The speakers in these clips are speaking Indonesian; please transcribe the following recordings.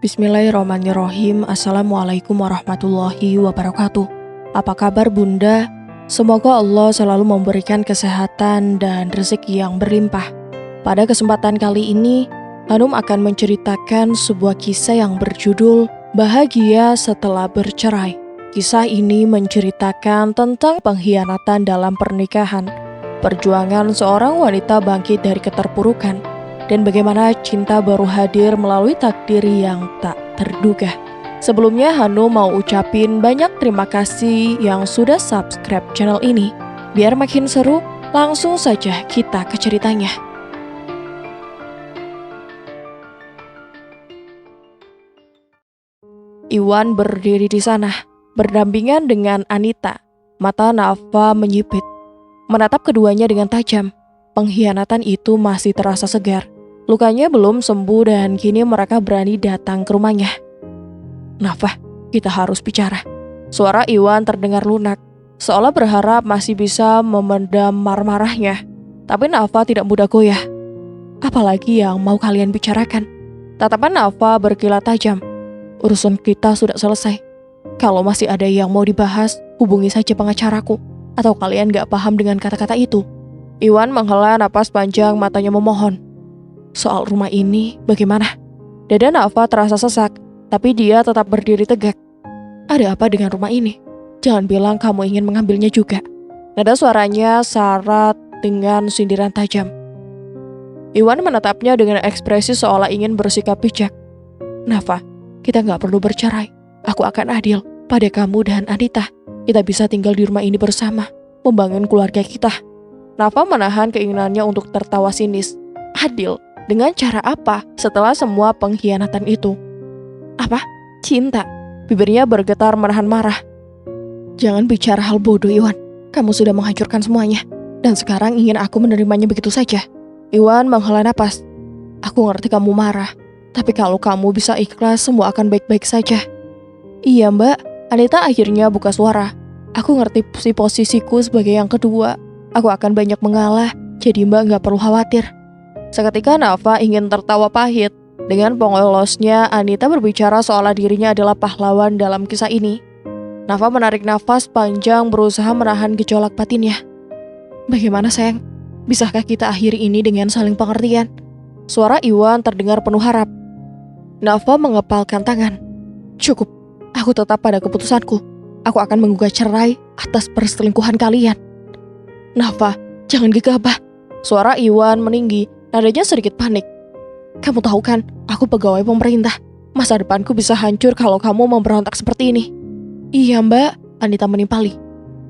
Bismillahirrahmanirrahim. Assalamualaikum warahmatullahi wabarakatuh. Apa kabar Bunda? Semoga Allah selalu memberikan kesehatan dan rezeki yang berlimpah. Pada kesempatan kali ini, Hanum akan menceritakan sebuah kisah yang berjudul Bahagia Setelah Bercerai. Kisah ini menceritakan tentang pengkhianatan dalam pernikahan, perjuangan seorang wanita bangkit dari keterpurukan, dan bagaimana cinta baru hadir melalui takdir yang tak terduga. Sebelumnya Hanum mau ucapin banyak terima kasih yang sudah subscribe channel ini. Biar makin seru, langsung saja kita ke ceritanya. Iwan berdiri di sana, berdampingan dengan Anita. Mata Nafa menyipit, menatap keduanya dengan tajam. Pengkhianatan itu masih terasa segar. Lukanya belum sembuh dan kini mereka berani datang ke rumahnya. Nafa, kita harus bicara. Suara Iwan terdengar lunak, seolah berharap masih bisa memendam marah-marahnya. Tapi Nafa tidak mudah goyah. Apalagi yang mau kalian bicarakan? Tatapan Nafa berkilat tajam. Urusan kita sudah selesai. Kalau masih ada yang mau dibahas, hubungi saja pengacaraku. Atau kalian gak paham dengan kata-kata itu? Iwan menghela napas panjang, matanya memohon. Soal rumah ini, bagaimana? Dada Nafa terasa sesak, tapi dia tetap berdiri tegak. Ada apa dengan rumah ini? Jangan bilang kamu ingin mengambilnya juga. Nada suaranya syarat dengan sindiran tajam. Iwan menatapnya dengan ekspresi seolah ingin bersikap bijak. Nafa, kita gak perlu bercerai. Aku akan adil pada kamu dan Anita. Kita bisa tinggal di rumah ini bersama, membangun keluarga kita. Nafa menahan keinginannya untuk tertawa sinis. Adil? Dengan cara apa setelah semua pengkhianatan itu? Apa? Cinta? Bibirnya bergetar menahan marah. Jangan bicara hal bodoh, Iwan. Kamu sudah menghancurkan semuanya. Dan sekarang ingin aku menerimanya begitu saja. Iwan menghela napas. Aku ngerti kamu marah. Tapi kalau kamu bisa ikhlas, semua akan baik-baik saja. Iya, Mbak. Anita akhirnya buka suara. Aku ngerti posisiku sebagai yang kedua. Aku akan banyak mengalah. Jadi Mbak gak perlu khawatir. Seketika Nafa ingin tertawa pahit. Dengan pengolosnya, Anita berbicara seolah dirinya adalah pahlawan dalam kisah ini. Nafa menarik nafas panjang berusaha menahan gejolak batinnya. Bagaimana sayang? Bisakah kita akhiri ini dengan saling pengertian? Suara Iwan terdengar penuh harap. Nafa mengepalkan tangan. Cukup, aku tetap pada keputusanku. Aku akan menggugat cerai atas perselingkuhan kalian. Nafa, jangan gegabah. Suara Iwan meninggi. Nadanya sedikit panik. Kamu tahu kan, aku pegawai pemerintah. Masa depanku bisa hancur kalau kamu memberontak seperti ini. Iya Mbak, Anita menimpali.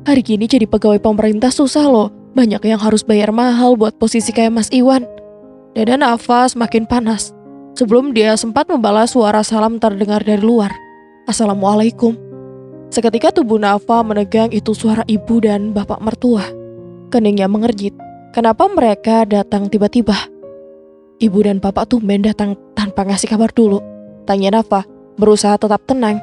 Hari gini jadi pegawai pemerintah susah loh. Banyak yang harus bayar mahal buat posisi kayak Mas Iwan. Dada Nafa semakin panas. Sebelum dia sempat membalas, suara salam terdengar dari luar. Assalamualaikum. Seketika tubuh Nafa menegang, itu suara ibu dan bapak mertua. Keningnya mengerjit. Kenapa mereka datang tiba-tiba? Ibu dan bapak tumben datang tanpa ngasih kabar dulu. Tanya Nafa, berusaha tetap tenang.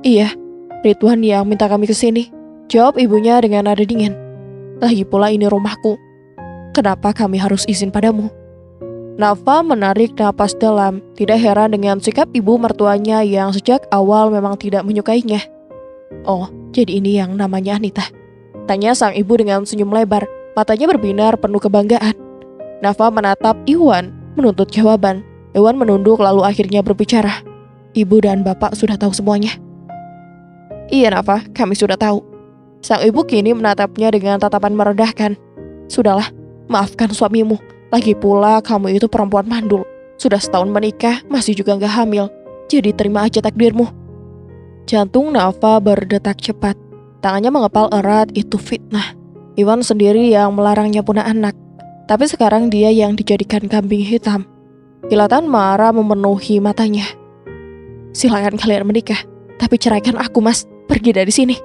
Iya, Ridwan yang minta kami kesini. Jawab ibunya dengan nada dingin. Lagi pula ini rumahku. Kenapa kami harus izin padamu? Nafa menarik napas dalam, tidak heran dengan sikap ibu mertuanya yang sejak awal memang tidak menyukainya. Oh, jadi ini yang namanya Anita? Tanya sang ibu dengan senyum lebar, matanya berbinar penuh kebanggaan. Nafa menatap Iwan, menuntut jawaban. Iwan menunduk lalu akhirnya berbicara. Ibu dan bapak sudah tahu semuanya. Iya Nafa, kami sudah tahu. Sang ibu kini menatapnya dengan tatapan merendahkan. Sudahlah, maafkan suamimu. Lagi pula kamu itu perempuan mandul. Sudah setahun menikah, masih juga gak hamil. Jadi terima aja takdirmu. Jantung Nafa berdetak cepat. Tangannya mengepal erat, itu fitnah. Iwan sendiri yang melarangnya punya anak. Tapi sekarang dia yang dijadikan kambing hitam. Kilatan marah memenuhi matanya. Silakan kalian menikah, tapi ceraikan aku mas, pergi dari sini.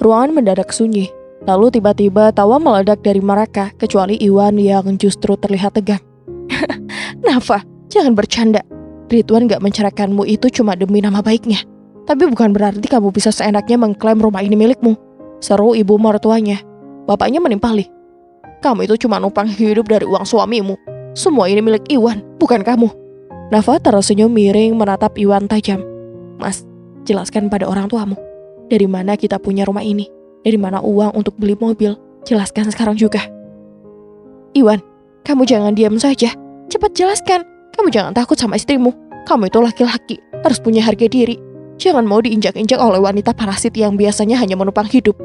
Ruangan mendadak sunyi. Lalu tiba-tiba tawa meledak dari mereka, kecuali Iwan yang justru terlihat tegang. Nafa, jangan bercanda. Ridwan gak menceraikanmu itu cuma demi nama baiknya. Tapi bukan berarti kamu bisa seenaknya mengklaim rumah ini milikmu. Seru ibu mertuanya. Bapaknya menimpali. Kamu itu cuma numpang hidup dari uang suamimu. Semua ini milik Iwan, bukan kamu. Nafa tersenyum miring menatap Iwan tajam. Mas, jelaskan pada orang tuamu. Dari mana kita punya rumah ini? Dari mana uang untuk beli mobil? Jelaskan sekarang juga. Iwan, kamu jangan diam saja. Cepat jelaskan. Kamu jangan takut sama istrimu. Kamu itu laki-laki, harus punya harga diri. Jangan mau diinjak-injak oleh wanita parasit yang biasanya hanya menumpang hidup,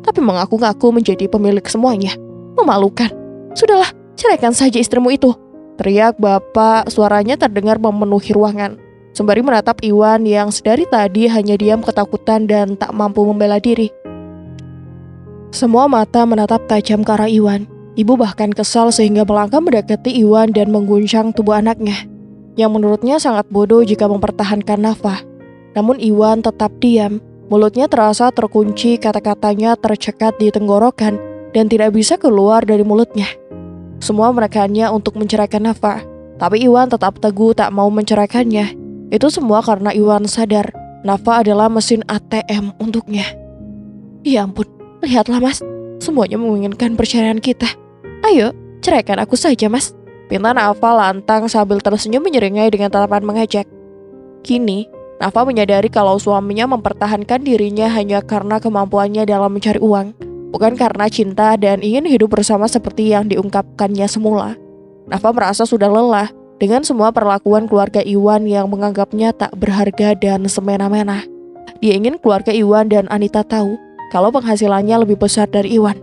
tapi mengaku-ngaku menjadi pemilik semuanya. Memalukan. Sudahlah, ceraikan saja istrimu itu. Teriak bapak, suaranya terdengar memenuhi ruangan. Sembari menatap Iwan yang sedari tadi hanya diam ketakutan dan tak mampu membela diri. Semua mata menatap tajam ke arah Iwan. Ibu bahkan kesal sehingga melangkah mendekati Iwan dan mengguncang tubuh anaknya, yang menurutnya sangat bodoh jika mempertahankan Nafa. Namun Iwan tetap diam. Mulutnya terasa terkunci, kata-katanya tercekat di tenggorokan dan tidak bisa keluar dari mulutnya. Semua menekannya untuk menceraikan Nafa, tapi Iwan tetap teguh tak mau menceraikannya. Itu semua karena Iwan sadar Nafa adalah mesin ATM untuknya. Ya ampun, lihatlah mas, semuanya menginginkan perceraian kita. Ayo, ceraikan aku saja mas, pinta Nafa lantang sambil tersenyum menyeringai dengan tatapan mengejek. Kini, Nafa menyadari kalau suaminya mempertahankan dirinya hanya karena kemampuannya dalam mencari uang, bukan karena cinta dan ingin hidup bersama seperti yang diungkapkannya semula. Nafa merasa sudah lelah dengan semua perlakuan keluarga Iwan yang menganggapnya tak berharga dan semena-mena. Dia ingin keluarga Iwan dan Anita tahu kalau penghasilannya lebih besar dari Iwan.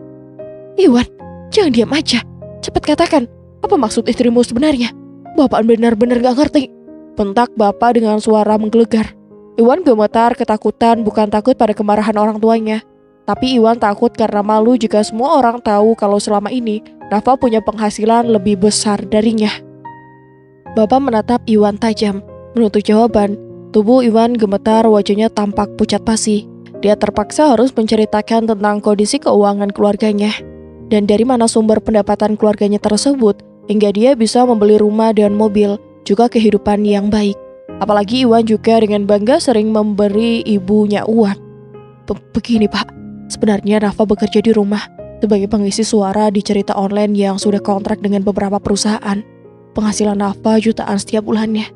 Iwan, jangan diam aja. Cepat katakan, apa maksud istrimu sebenarnya? Bapak benar-benar gak ngerti. Bentak bapak dengan suara menggelegar. Iwan gemetar ketakutan, bukan takut pada kemarahan orang tuanya. Tapi Iwan takut karena malu jika semua orang tahu kalau selama ini Nafa punya penghasilan lebih besar darinya. Bapak menatap Iwan tajam, menuntut jawaban. Tubuh Iwan gemetar, wajahnya tampak pucat pasi. Dia terpaksa harus menceritakan tentang kondisi keuangan keluarganya dan dari mana sumber pendapatan keluarganya tersebut hingga dia bisa membeli rumah dan mobil, juga kehidupan yang baik. Apalagi Iwan juga dengan bangga sering memberi ibunya uang. Begini pak, sebenarnya Nafa bekerja di rumah sebagai pengisi suara di cerita online yang sudah kontrak dengan beberapa perusahaan. Penghasilan Nafa jutaan setiap bulannya.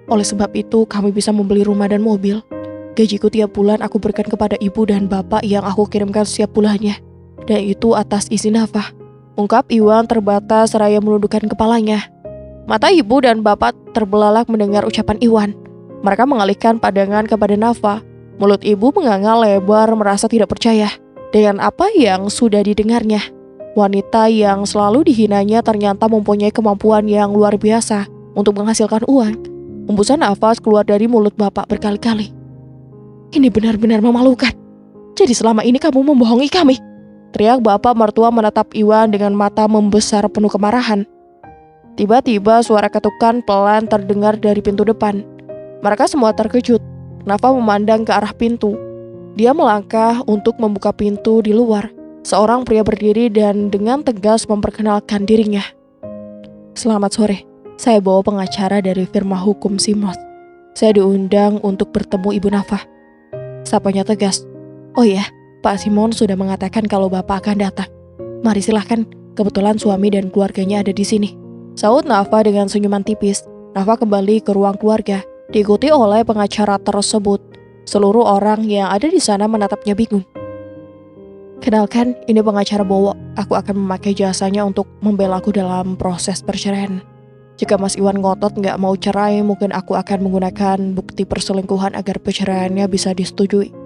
Oleh sebab itu kami bisa membeli rumah dan mobil. Gajiku tiap bulan aku berikan kepada ibu dan bapak yang aku kirimkan setiap bulannya. Dan itu atas izin Nafa. Ungkap Iwan terbatas seraya menundukkan kepalanya. Mata ibu dan bapak terbelalak mendengar ucapan Iwan. Mereka mengalihkan pandangan kepada Nafa. Mulut ibu menganga lebar merasa tidak percaya dengan apa yang sudah didengarnya. Wanita yang selalu dihinanya ternyata mempunyai kemampuan yang luar biasa untuk menghasilkan uang. Hembusan nafas keluar dari mulut bapak berkali-kali. Ini benar-benar memalukan. Jadi selama ini kamu membohongi kami. Teriak bapak mertua menatap Iwan dengan mata membesar penuh kemarahan. Tiba-tiba suara ketukan pelan terdengar dari pintu depan. Mereka semua terkejut. Nafa memandang ke arah pintu. Dia melangkah untuk membuka pintu di luar. Seorang pria berdiri dan dengan tegas memperkenalkan dirinya. Selamat sore, saya bawa pengacara dari firma hukum Simos. Saya diundang untuk bertemu Ibu Nafa. Sapanya tegas. Oh ya, Pak Simon sudah mengatakan kalau Bapak akan datang. Mari silahkan, kebetulan suami dan keluarganya ada di sini. Saud Nafa dengan senyuman tipis. Nafa kembali ke ruang keluarga, diikuti oleh pengacara tersebut. Seluruh orang yang ada di sana menatapnya bingung. Kenalkan, ini pengacara Bowo. Aku akan memakai jasanya untuk membela aku dalam proses perceraian. Jika Mas Iwan ngotot nggak mau cerai, mungkin aku akan menggunakan bukti perselingkuhan agar perceraiannya bisa disetujui.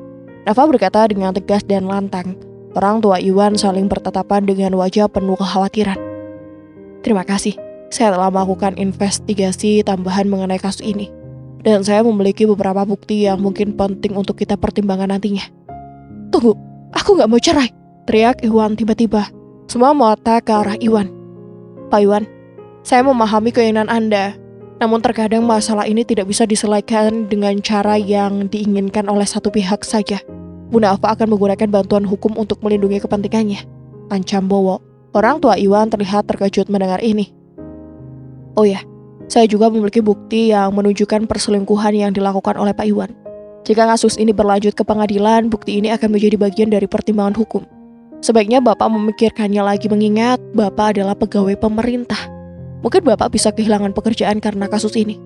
Nafa berkata dengan tegas dan lantang. Orang tua Iwan saling bertatapan dengan wajah penuh kekhawatiran. Terima kasih, saya telah melakukan investigasi tambahan mengenai kasus ini. Dan saya memiliki beberapa bukti yang mungkin penting untuk kita pertimbangkan nantinya. Tunggu, aku gak mau cerai, teriak Iwan tiba-tiba. Semua mata ke arah Iwan. Pak Iwan, saya memahami keinginan Anda. Namun terkadang masalah ini tidak bisa diselesaikan dengan cara yang diinginkan oleh satu pihak saja. Bu Nafa akan menggunakan bantuan hukum untuk melindungi kepentingannya, ancam Bowo. Orang tua Iwan terlihat terkejut mendengar ini. Oh ya, saya juga memiliki bukti yang menunjukkan perselingkuhan yang dilakukan oleh Pak Iwan. Jika kasus ini berlanjut ke pengadilan, bukti ini akan menjadi bagian dari pertimbangan hukum. Sebaiknya Bapak memikirkannya lagi mengingat Bapak adalah pegawai pemerintah. Mungkin Bapak bisa kehilangan pekerjaan karena kasus ini.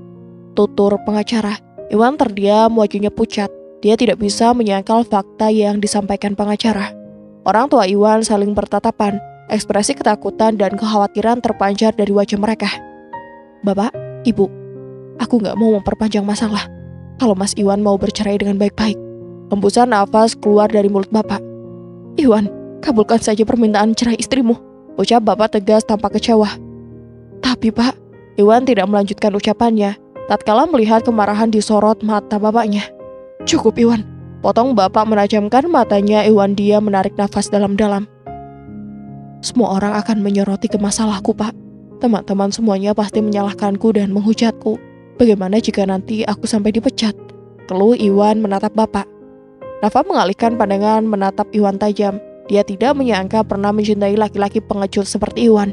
tutur pengacara. Iwan terdiam, wajahnya pucat. Dia tidak bisa menyangkal fakta yang disampaikan pengacara. Orang tua Iwan saling bertatapan. Ekspresi ketakutan dan kekhawatiran terpancar dari wajah mereka. Bapak, Ibu, aku gak mau memperpanjang masalah. Kalau Mas Iwan mau bercerai dengan baik-baik. Hembusan nafas keluar dari mulut Bapak. Iwan, kabulkan saja permintaan cerai istrimu, ucap Bapak tegas tanpa kecewa. Tapi Pak, Iwan tidak melanjutkan ucapannya. Tatkala melihat kemarahan disorot mata bapaknya. Cukup Iwan, potong Bapak menajamkan matanya. Iwan dia menarik nafas dalam-dalam. Semua orang akan menyoroti ke masalahku Pak. Teman-teman semuanya pasti menyalahkanku dan menghujatku. Bagaimana jika nanti aku sampai dipecat? Keluh Iwan menatap Bapak. Nafa mengalihkan pandangan menatap Iwan tajam. Dia tidak menyangka pernah mencintai laki-laki pengecut seperti Iwan.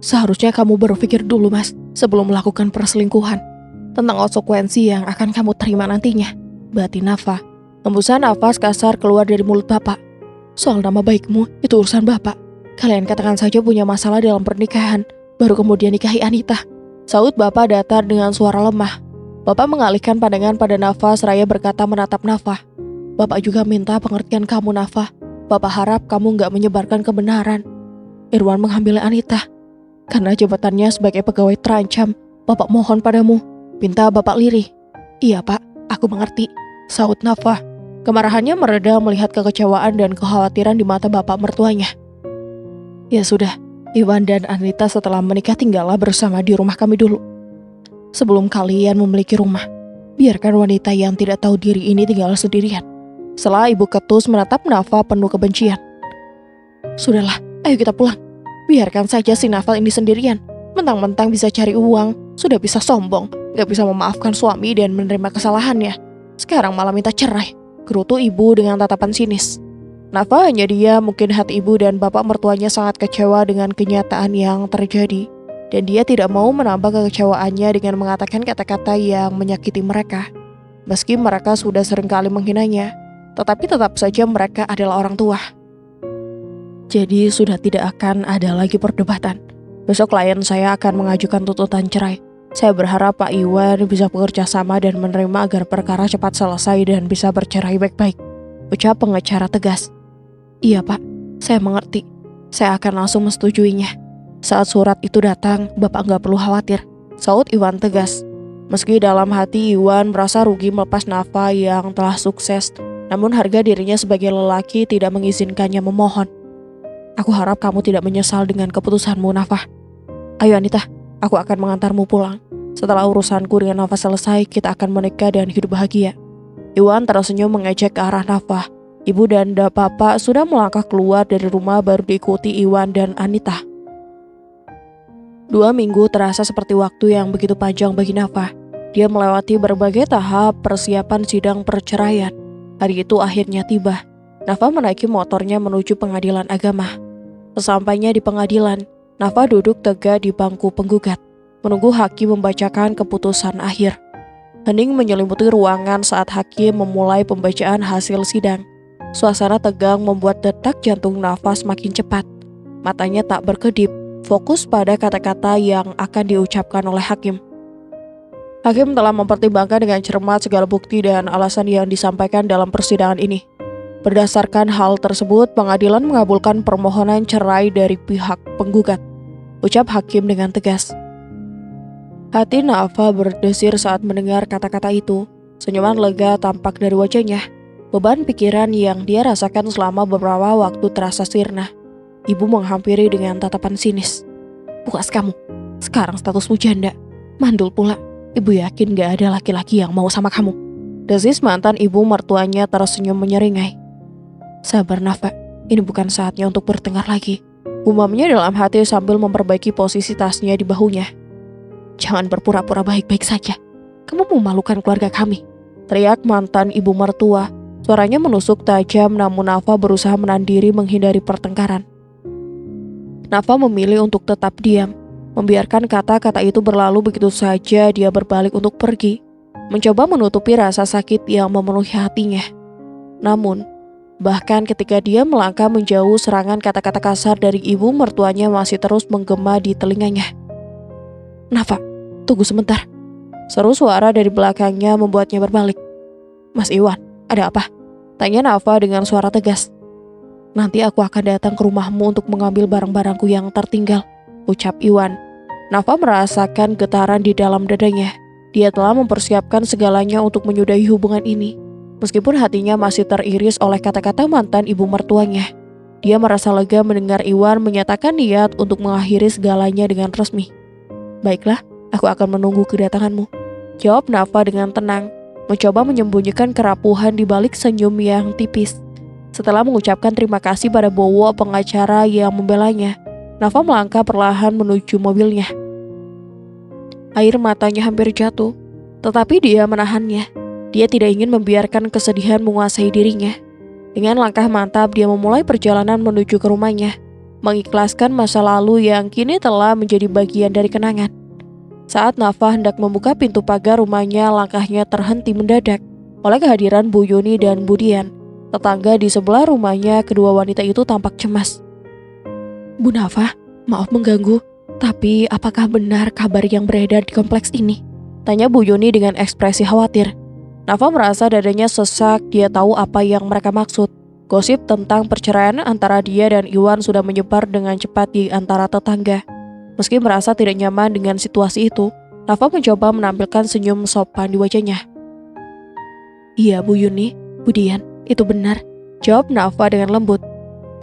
Seharusnya kamu berpikir dulu Mas, sebelum melakukan perselingkuhan. Tentang konsekuensi yang akan kamu terima nantinya, batin Nafa. Hembusan nafas kasar keluar dari mulut Bapak. Soal nama baikmu, itu urusan Bapak. Kalian katakan saja punya masalah dalam pernikahan, baru kemudian nikahi Anita. Saut Bapak datar dengan suara lemah. Bapak mengalihkan pandangan pada Nafa seraya berkata menatap Nafa. Bapak juga minta pengertian kamu Nafa. Bapak harap kamu gak menyebarkan kebenaran. Irwan menghamili Anita. Karena jabatannya sebagai pegawai terancam, Bapak mohon padamu, minta Bapak lirih. Iya Pak, aku mengerti, saut Nafa. Kemarahannya mereda melihat kekecewaan dan kekhawatiran di mata Bapak mertuanya. Ya sudah, Iwan dan Anita setelah menikah tinggallah bersama di rumah kami dulu. Sebelum kalian memiliki rumah, biarkan wanita yang tidak tahu diri ini tinggal sendirian. Setelah Ibu ketus menatap Nafa penuh kebencian. Sudahlah, ayo kita pulang. Biarkan saja si Nafa ini sendirian. Mentang-mentang bisa cari uang, sudah bisa sombong, gak bisa memaafkan suami dan menerima kesalahannya. Sekarang malah minta cerai, gerutu Ibu dengan tatapan sinis. Nafa hanya dia, mungkin hati Ibu dan Bapak mertuanya sangat kecewa dengan kenyataan yang terjadi. Dan dia tidak mau menambah kekecewaannya dengan mengatakan kata-kata yang menyakiti mereka. Meski mereka sudah seringkali menghinanya, tetapi tetap saja mereka adalah orang tua. Jadi sudah tidak akan ada lagi perdebatan. Besok klien saya akan mengajukan tuntutan cerai. Saya berharap Pak Iwan bisa bekerja sama dan menerima agar perkara cepat selesai dan bisa bercerai baik-baik, ucap pengacara tegas. Iya Pak, saya mengerti. Saya akan langsung menyetujui-nya. Saat surat itu datang, Bapak gak perlu khawatir, saut Iwan tegas. Meski dalam hati Iwan merasa rugi melepas Nafa yang telah sukses, namun harga dirinya sebagai lelaki tidak mengizinkannya memohon. Aku harap kamu tidak menyesal dengan keputusanmu Nafa. Ayo Anita, aku akan mengantarmu pulang. Setelah urusanku dengan Nafa selesai, kita akan menikah dan hidup bahagia. Iwan tersenyum mengejek ke arah Nafa. Ibu dan Bapak sudah melangkah keluar dari rumah baru diikuti Iwan dan Anita. 2 minggu terasa seperti waktu yang begitu panjang bagi Nafa. Dia melewati berbagai tahap persiapan sidang perceraian. Hari itu akhirnya tiba. Nafa menaiki motornya menuju pengadilan agama. Sesampainya di pengadilan, Nafa duduk tegak di bangku penggugat, menunggu hakim membacakan keputusan akhir. Hening menyelimuti ruangan saat hakim memulai pembacaan hasil sidang. Suasana tegang membuat detak jantung Nafa semakin cepat. Matanya tak berkedip, fokus pada kata-kata yang akan diucapkan oleh hakim. Hakim telah mempertimbangkan dengan cermat segala bukti dan alasan yang disampaikan dalam persidangan ini. Berdasarkan hal tersebut, pengadilan mengabulkan permohonan cerai dari pihak penggugat, ucap hakim dengan tegas. Hati Nafa berdesir saat mendengar kata-kata itu. Senyuman lega tampak dari wajahnya. Beban pikiran yang dia rasakan selama beberapa waktu terasa sirna. Ibu menghampiri dengan tatapan sinis. Puas kamu, sekarang statusmu janda. Mandul pula, ibu yakin gak ada laki-laki yang mau sama kamu. Desis mantan ibu mertuanya tersenyum menyeringai. Sabar Nafa, ini bukan saatnya untuk bertengkar lagi. Gumamnya dalam hati sambil memperbaiki posisi tasnya di bahunya. Jangan berpura-pura baik-baik saja. Kamu memalukan keluarga kami, teriak mantan ibu mertua. Suaranya menusuk tajam, namun Nafa berusaha menahan diri menghindari pertengkaran. Nafa memilih untuk tetap diam, membiarkan kata-kata itu berlalu begitu saja. Dia berbalik untuk pergi, mencoba menutupi rasa sakit yang memenuhi hatinya. Namun, bahkan ketika dia melangkah menjauh, serangan kata-kata kasar dari ibu mertuanya masih terus menggema di telinganya. Nafa, tunggu sebentar. Seru suara dari belakangnya membuatnya berbalik. "Mas Iwan, ada apa?" tanya Nafa dengan suara tegas. "Nanti aku akan datang ke rumahmu untuk mengambil barang-barangku yang tertinggal," ucap Iwan. Nafa merasakan getaran di dalam dadanya. Dia telah mempersiapkan segalanya untuk menyudahi hubungan ini. Meskipun hatinya masih teriris oleh kata-kata mantan ibu mertuanya, dia merasa lega mendengar Iwan menyatakan niat untuk mengakhiri segalanya dengan resmi. "Baiklah, aku akan menunggu kedatanganmu," jawab Nafa dengan tenang, mencoba menyembunyikan kerapuhan di balik senyum yang tipis. Setelah mengucapkan terima kasih pada Bowo pengacara yang membelanya, Nafa melangkah perlahan menuju mobilnya. Air matanya hampir jatuh, tetapi dia menahannya. Dia tidak ingin membiarkan kesedihan menguasai dirinya. Dengan langkah mantap, dia memulai perjalanan menuju ke rumahnya, mengikhlaskan masa lalu yang kini telah menjadi bagian dari kenangan. Saat Nafa hendak membuka pintu pagar rumahnya, langkahnya terhenti mendadak oleh kehadiran Bu Yuni dan Bu Dian. Tetangga di sebelah rumahnya, kedua wanita itu tampak cemas. "Bu Nafa, maaf mengganggu, tapi apakah benar kabar yang beredar di kompleks ini?" tanya Bu Yuni dengan ekspresi khawatir. Nafa merasa dadanya sesak, dia tahu apa yang mereka maksud. Gosip tentang perceraian antara dia dan Iwan sudah menyebar dengan cepat di antara tetangga. Meski merasa tidak nyaman dengan situasi itu, Nafa mencoba menampilkan senyum sopan di wajahnya. "Iya Bu Yuni, Bu Dian, itu benar," jawab Nafa dengan lembut.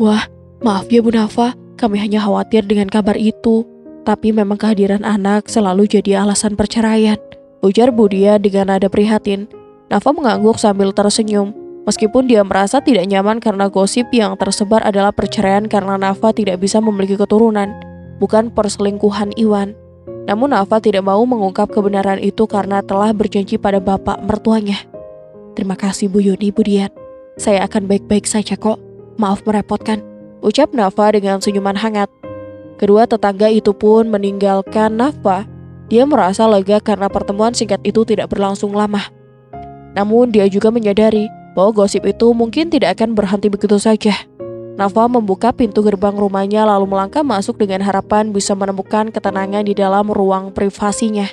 "Wah, maaf ya Bu Nafa, kami hanya khawatir dengan kabar itu. Tapi memang kehadiran anak selalu jadi alasan perceraian," ujar Bu Dian dengan nada prihatin. Nafa mengangguk sambil tersenyum. Meskipun dia merasa tidak nyaman karena gosip yang tersebar adalah perceraian karena Nafa tidak bisa memiliki keturunan, bukan perselingkuhan Iwan. Namun Nafa tidak mau mengungkap kebenaran itu karena telah berjanji pada bapak mertuanya. "Terima kasih Bu Yuni, Bu Dian. Saya akan baik-baik saja kok. Maaf merepotkan," ucap Nafa dengan senyuman hangat. Kedua tetangga itu pun meninggalkan Nafa. Dia merasa lega karena pertemuan singkat itu tidak berlangsung lama. Namun dia juga menyadari bahwa gosip itu mungkin tidak akan berhenti begitu saja. Nafa membuka pintu gerbang rumahnya lalu melangkah masuk dengan harapan bisa menemukan ketenangan di dalam ruang privasinya.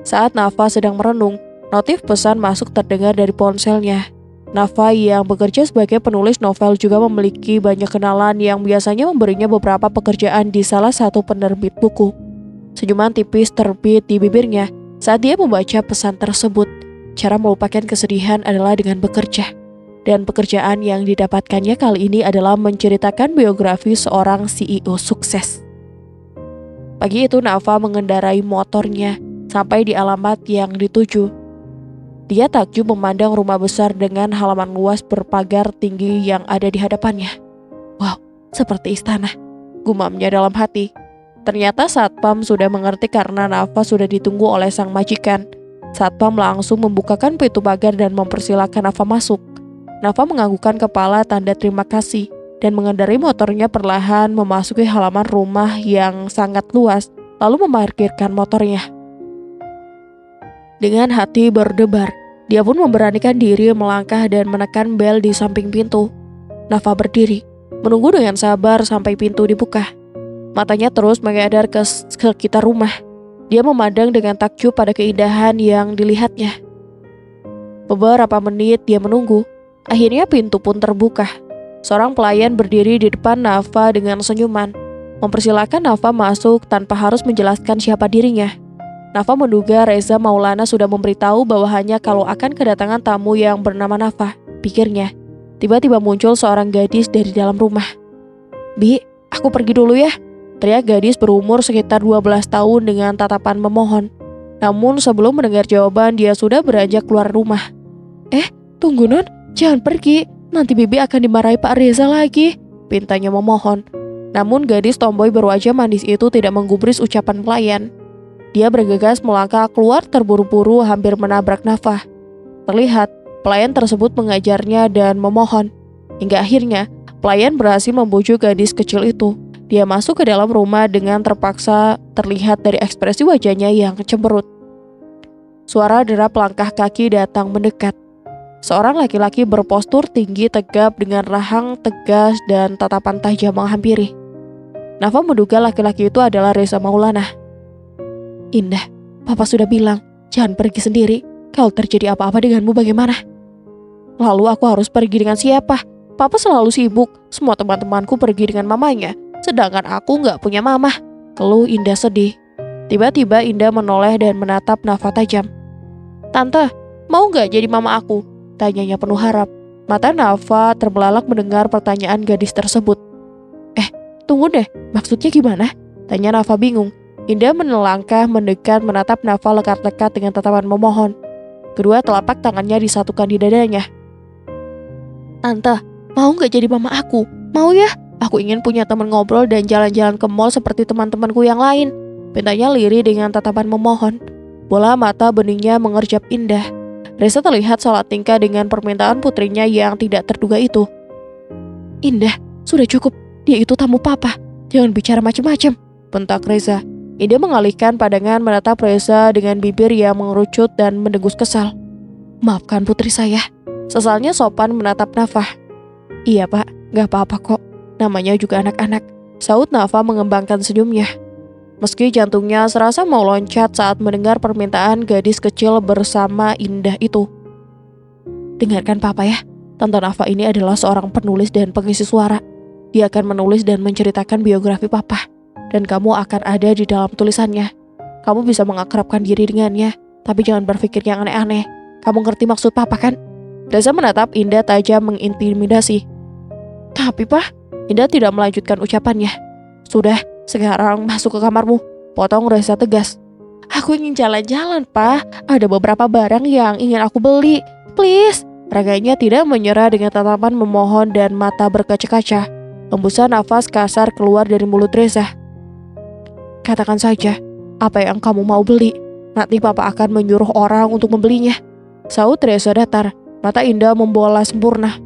Saat Nafa sedang merenung, notif pesan masuk terdengar dari ponselnya. Nafa yang bekerja sebagai penulis novel juga memiliki banyak kenalan yang biasanya memberinya beberapa pekerjaan di salah satu penerbit buku. Senyuman tipis terbit di bibirnya saat dia membaca pesan tersebut. Cara melupakan kesedihan adalah dengan bekerja. Dan pekerjaan yang didapatkannya kali ini adalah menceritakan biografi seorang CEO sukses. Pagi itu Nafa mengendarai motornya sampai di alamat yang dituju. Dia takjub memandang rumah besar dengan halaman luas berpagar tinggi yang ada di hadapannya. "Wow, seperti istana," gumamnya dalam hati. Ternyata Satpam sudah mengerti karena Nafa sudah ditunggu oleh sang majikan. Satpam langsung membukakan pintu pagar dan mempersilahkan Nafa masuk. Nafa menganggukkan kepala tanda terima kasih dan mengendarai motornya perlahan memasuki halaman rumah yang sangat luas, lalu memarkirkan motornya. Dengan hati berdebar, dia pun memberanikan diri melangkah dan menekan bel di samping pintu. Nafa berdiri, menunggu dengan sabar sampai pintu dibuka. Matanya terus mengadar ke sekitar rumah. Dia memandang dengan takjub pada keindahan yang dilihatnya. Beberapa menit dia menunggu. Akhirnya pintu pun terbuka. Seorang pelayan berdiri di depan Nafa dengan senyuman, mempersilahkan Nafa masuk tanpa harus menjelaskan siapa dirinya. Nafa menduga Reza Maulana sudah memberitahu bahwa hanya kalau akan kedatangan tamu yang bernama Nafa, pikirnya. Tiba-tiba muncul seorang gadis dari dalam rumah. "Bi, aku pergi dulu ya," teriak gadis berumur sekitar 12 tahun dengan tatapan memohon. Namun sebelum mendengar jawaban, dia sudah beranjak keluar rumah. Tunggu Non, jangan pergi, nanti Bibi akan dimarahi Pak Reza lagi," pintanya memohon. Namun gadis tomboy berwajah manis itu tidak menggubris ucapan pelayan. Dia bergegas melangkah keluar terburu-buru hampir menabrak Nafa. Terlihat, pelayan tersebut mengajarnya dan memohon. Hingga akhirnya, pelayan berhasil membujuk gadis kecil itu. Dia masuk ke dalam rumah dengan terpaksa terlihat dari ekspresi wajahnya yang cemberut. Suara derap langkah kaki datang mendekat. Seorang laki-laki berpostur tinggi tegap dengan rahang tegas dan tatapan tajam menghampiri. Nafa menduga laki-laki itu adalah Reza Maulana. "Indah, Papa sudah bilang, Jangan pergi sendiri. Kalau terjadi apa-apa denganmu bagaimana? Lalu aku harus pergi dengan siapa? Papa selalu sibuk. Semua teman-temanku pergi dengan mamanya. Sedangkan aku nggak punya mama. Keluh Indah sedih. Tiba-tiba Indah menoleh dan menatap Nafa tajam. Tante, mau nggak jadi mama aku? Tanyanya penuh harap. Mata Nafa terbelalak mendengar pertanyaan gadis tersebut. Tunggu deh, maksudnya gimana? Tanya Nafa bingung. Indah melangkah mendekat menatap Nafa lekat-lekat dengan tatapan memohon. Kedua telapak tangannya disatukan di dadanya. Tante, mau nggak jadi mama aku? Mau ya? Aku ingin punya teman ngobrol dan jalan-jalan ke mall seperti teman-temanku yang lain. Pintanya lirih dengan tatapan memohon. Bola mata beningnya mengerjap Indah. Reza terlihat salah tingkah dengan permintaan putrinya yang tidak terduga itu. Indah, sudah cukup. Dia itu tamu papa. Jangan bicara macam-macam, bentak Reza. Indah mengalihkan pandangan menatap Reza dengan bibir yang mengerucut dan mendengus kesal. Maafkan putri saya. Sesalnya sopan menatap Nafa. Iya pak, gak apa-apa kok. Namanya juga anak-anak. Saut Nafa mengembangkan senyumnya. Meski jantungnya serasa mau loncat saat mendengar permintaan gadis kecil bersama Indah itu. Dengarkan papa ya. Tante Nafa ini adalah seorang penulis dan pengisi suara. Dia akan menulis dan menceritakan biografi papa. Dan kamu akan ada di dalam tulisannya. Kamu bisa mengakrabkan diri dengannya. Tapi jangan berpikir yang aneh-aneh. Kamu ngerti maksud papa kan? Reza menatap Indah tajam mengintimidasi. Tapi pak, Indah tidak melanjutkan ucapannya. Sudah, sekarang masuk ke kamarmu. Potong Reza tegas. Aku ingin jalan-jalan pak. Ada beberapa barang yang ingin aku beli. Please. Raganya tidak menyerah dengan tatapan memohon dan mata berkaca-kaca. Hembusan nafas kasar keluar dari mulut Reza. Katakan saja, apa yang kamu mau beli? Nanti papa akan menyuruh orang untuk membelinya. Saut Reza datar, mata Indah membola sempurna.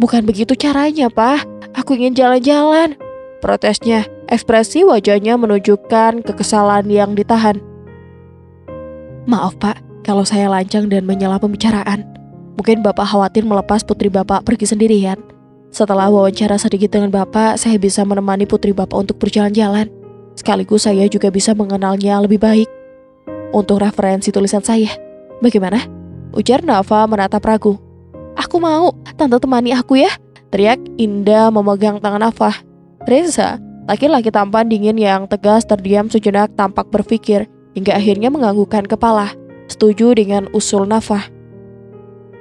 Bukan begitu caranya, Pak. Aku ingin jalan-jalan. Protesnya, ekspresi wajahnya menunjukkan kekesalan yang ditahan. Maaf, Pak, kalau saya lancang dan menyela pembicaraan. Mungkin Bapak khawatir melepas putri Bapak pergi sendirian. Setelah wawancara sedikit dengan Bapak, saya bisa menemani putri Bapak untuk berjalan-jalan. Sekaligus saya juga bisa mengenalnya lebih baik. Untuk referensi tulisan saya. Bagaimana? Ujar Nafa menatap ragu. Aku mau, tante temani aku ya. Teriak Indah memegang tangan Nafa. Reza, laki-laki tampan dingin yang tegas terdiam sejenak tampak berpikir hingga akhirnya menganggukkan kepala. Setuju dengan usul Nafa.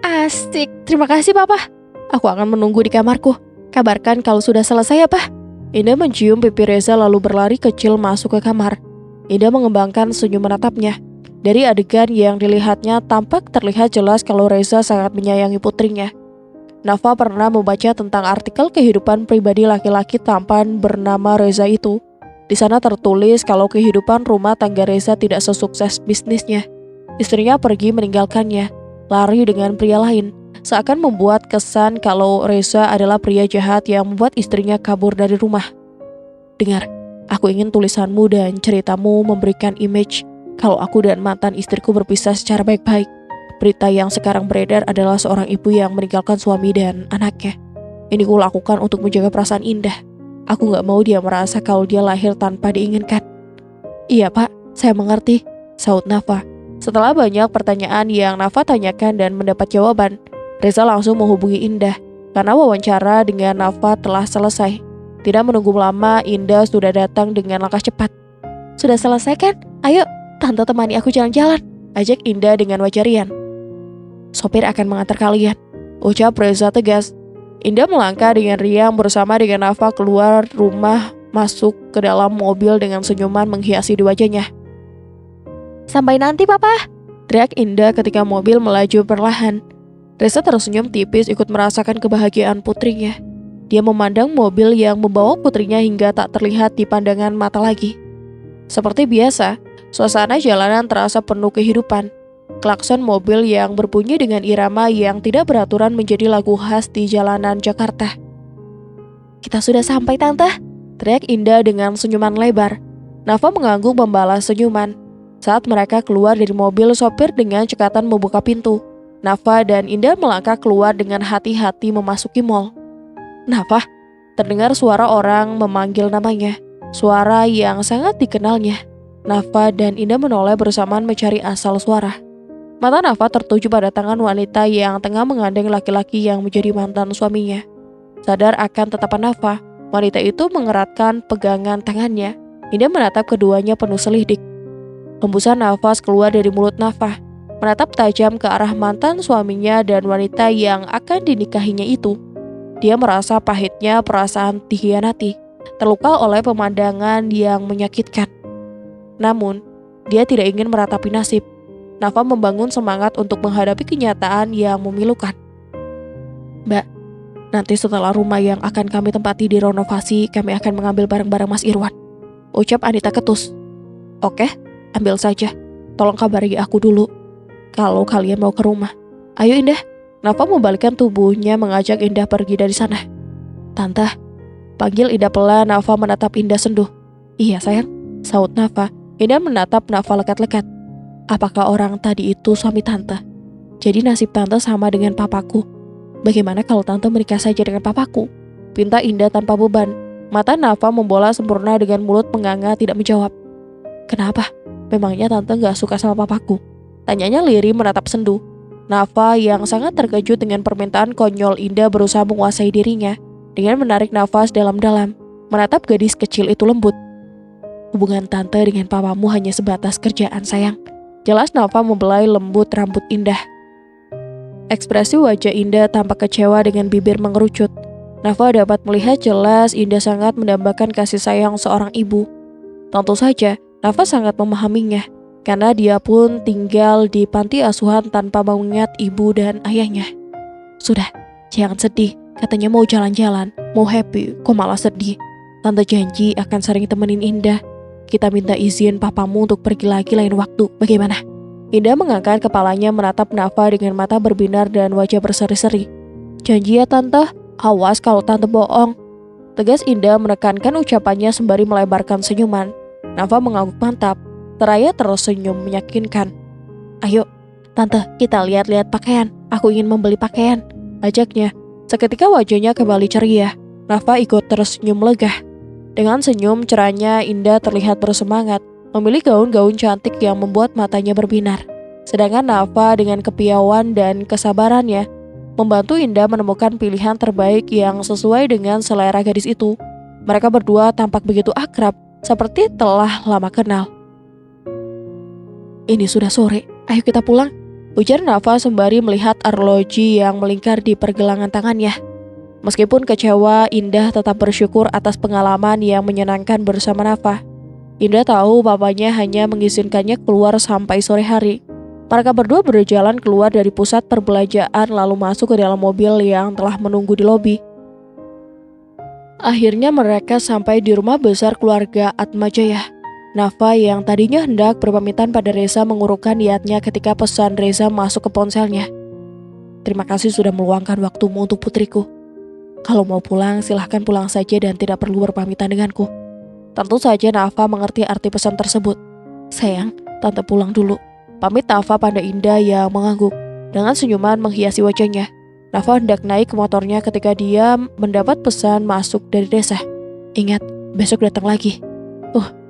Asik, terima kasih Papa. Aku akan menunggu di kamarku. Kabarkan kalau sudah selesai ya Pak. Indah mencium pipi Reza lalu berlari kecil masuk ke kamar. Indah mengembangkan senyum menatapnya. Dari adegan yang dilihatnya tampak terlihat jelas kalau Reza sangat menyayangi putrinya. Nafa pernah membaca tentang artikel kehidupan pribadi laki-laki tampan bernama Reza itu. Di sana tertulis kalau kehidupan rumah tangga Reza tidak sesukses bisnisnya. Istrinya pergi meninggalkannya, lari dengan pria lain, seakan membuat kesan kalau Reza adalah pria jahat yang membuat istrinya kabur dari rumah. Dengar, aku ingin tulisanmu dan ceritamu memberikan image kalau aku dan mantan istriku berpisah secara baik-baik. Berita yang sekarang beredar adalah seorang ibu yang meninggalkan suami dan anaknya. Ini kulakukan untuk menjaga perasaan Indah. Aku gak mau dia merasa kalau dia lahir tanpa diinginkan. Iya Pak, saya mengerti, saut Nafa. Setelah banyak pertanyaan yang Nafa tanyakan dan mendapat jawaban, Reza langsung menghubungi Indah karena wawancara dengan Nafa telah selesai. Tidak menunggu lama, Indah sudah datang dengan langkah cepat. Sudah selesai kan? Ayo, tante temani aku jalan-jalan, ajak Indah dengan wajah riang. Sopir akan mengantar kalian, ucap Reza tegas. Indah melangkah dengan riang bersama dengan Nafa keluar rumah, masuk ke dalam mobil dengan senyuman menghiasi di wajahnya. Sampai nanti Papa, teriak Indah ketika mobil melaju perlahan. Reza tersenyum tipis ikut merasakan kebahagiaan putrinya. Dia memandang mobil yang membawa putrinya hingga tak terlihat di pandangan mata lagi. Seperti biasa, suasana jalanan terasa penuh kehidupan. Klakson mobil yang berbunyi dengan irama yang tidak beraturan menjadi lagu khas di jalanan Jakarta. Kita sudah sampai Tante, teriak Indah dengan senyuman lebar. Nafa mengangguk membalas senyuman. Saat mereka keluar dari mobil, sopir dengan cekatan membuka pintu. Nafa dan Indah melangkah keluar dengan hati-hati memasuki mall. Nafa, terdengar suara orang memanggil namanya. Suara yang sangat dikenalnya. Nafa dan Indah menoleh bersamaan mencari asal suara. Mata Nafa tertuju pada tangan wanita yang tengah menggandeng laki-laki yang menjadi mantan suaminya. Sadar akan tatapan Nafa, wanita itu mengeratkan pegangan tangannya. Indah menatap keduanya penuh selidik. Hembusan nafas keluar dari mulut Nafa, menatap tajam ke arah mantan suaminya dan wanita yang akan dinikahinya itu. Dia merasa pahitnya perasaan dikhianati, terluka oleh pemandangan yang menyakitkan. Namun, dia tidak ingin meratapi nasib. Nafa membangun semangat untuk menghadapi kenyataan yang memilukan. Mbak, nanti setelah rumah yang akan kami tempati direnovasi, kami akan mengambil barang-barang Mas Irwan, ucap Anita ketus. Oke, ambil saja. Tolong kabari aku dulu kalau kalian mau ke rumah. Ayo Indah. Nafa membalikkan tubuhnya mengajak Indah pergi dari sana. Tante, panggil Indah pelan. Nafa menatap Indah senduh. Iya sayang, saut Nafa. Indah menatap Nafa lekat-lekat. Apakah orang tadi itu suami tante? Jadi nasib tante sama dengan papaku. Bagaimana kalau tante menikah saja dengan papaku? Pinta Indah tanpa beban. Mata Nafa membola sempurna dengan mulut menganga tidak menjawab. Kenapa? Memangnya tante gak suka sama papaku? Tanyanya lirih menatap sendu. Nafa yang sangat terkejut dengan permintaan konyol Indah berusaha menguasai dirinya dengan menarik nafas dalam-dalam, menatap gadis kecil itu lembut. Hubungan tante dengan papamu hanya sebatas kerjaan sayang. Jelas Nafa membelai lembut rambut Indah. Ekspresi wajah Indah tampak kecewa dengan bibir mengerucut. Nafa dapat melihat jelas Indah sangat mendambakan kasih sayang seorang ibu. Tentu saja, Nafa sangat memahaminya, karena dia pun tinggal di panti asuhan tanpa mengingat ibu dan ayahnya. Sudah, jangan sedih, katanya mau jalan-jalan, mau happy, kok malah sedih. Tante janji akan sering temenin Indah. Kita minta izin papamu untuk pergi lagi lain waktu, bagaimana? Indah mengangkat kepalanya menatap Nafa dengan mata berbinar dan wajah berseri-seri. Janji ya tante, awas kalau tante bohong. Tegas Indah menekankan ucapannya sembari melebarkan senyuman. Nafa mengangguk mantap, seraya tersenyum meyakinkan. Ayo, tante, kita lihat-lihat pakaian. Aku ingin membeli pakaian, ajaknya. Seketika wajahnya kembali ceria. Nafa ikut tersenyum lega. Dengan senyum cerahnya, Indah terlihat bersemangat, memilih gaun-gaun cantik yang membuat matanya berbinar. Sedangkan Nafa dengan kepiawaian dan kesabarannya, membantu Indah menemukan pilihan terbaik yang sesuai dengan selera gadis itu. Mereka berdua tampak begitu akrab, seperti telah lama kenal. Ini sudah sore, ayo kita pulang, ujar Nafa sembari melihat arloji yang melingkar di pergelangan tangannya. Meskipun kecewa, Indah tetap bersyukur atas pengalaman yang menyenangkan bersama Nafa. Indah tahu papanya hanya mengizinkannya keluar sampai sore hari. Mereka berdua berjalan keluar dari pusat perbelanjaan lalu masuk ke dalam mobil yang telah menunggu di lobi. Akhirnya mereka sampai di rumah besar keluarga Atmajaya. Nafa yang tadinya hendak berpamitan pada Reza mengurungkan niatnya ketika pesan Reza masuk ke ponselnya. Terima kasih sudah meluangkan waktumu untuk putriku. Kalau mau pulang, silahkan pulang saja dan tidak perlu berpamitan denganku. Tentu saja Nafa mengerti arti pesan tersebut. Sayang, tante pulang dulu. Pamit Nafa pada Indah yang mengangguk. Dengan senyuman menghiasi wajahnya. Nafa hendak naik ke motornya ketika dia mendapat pesan masuk dari desa. Ingat, besok datang lagi.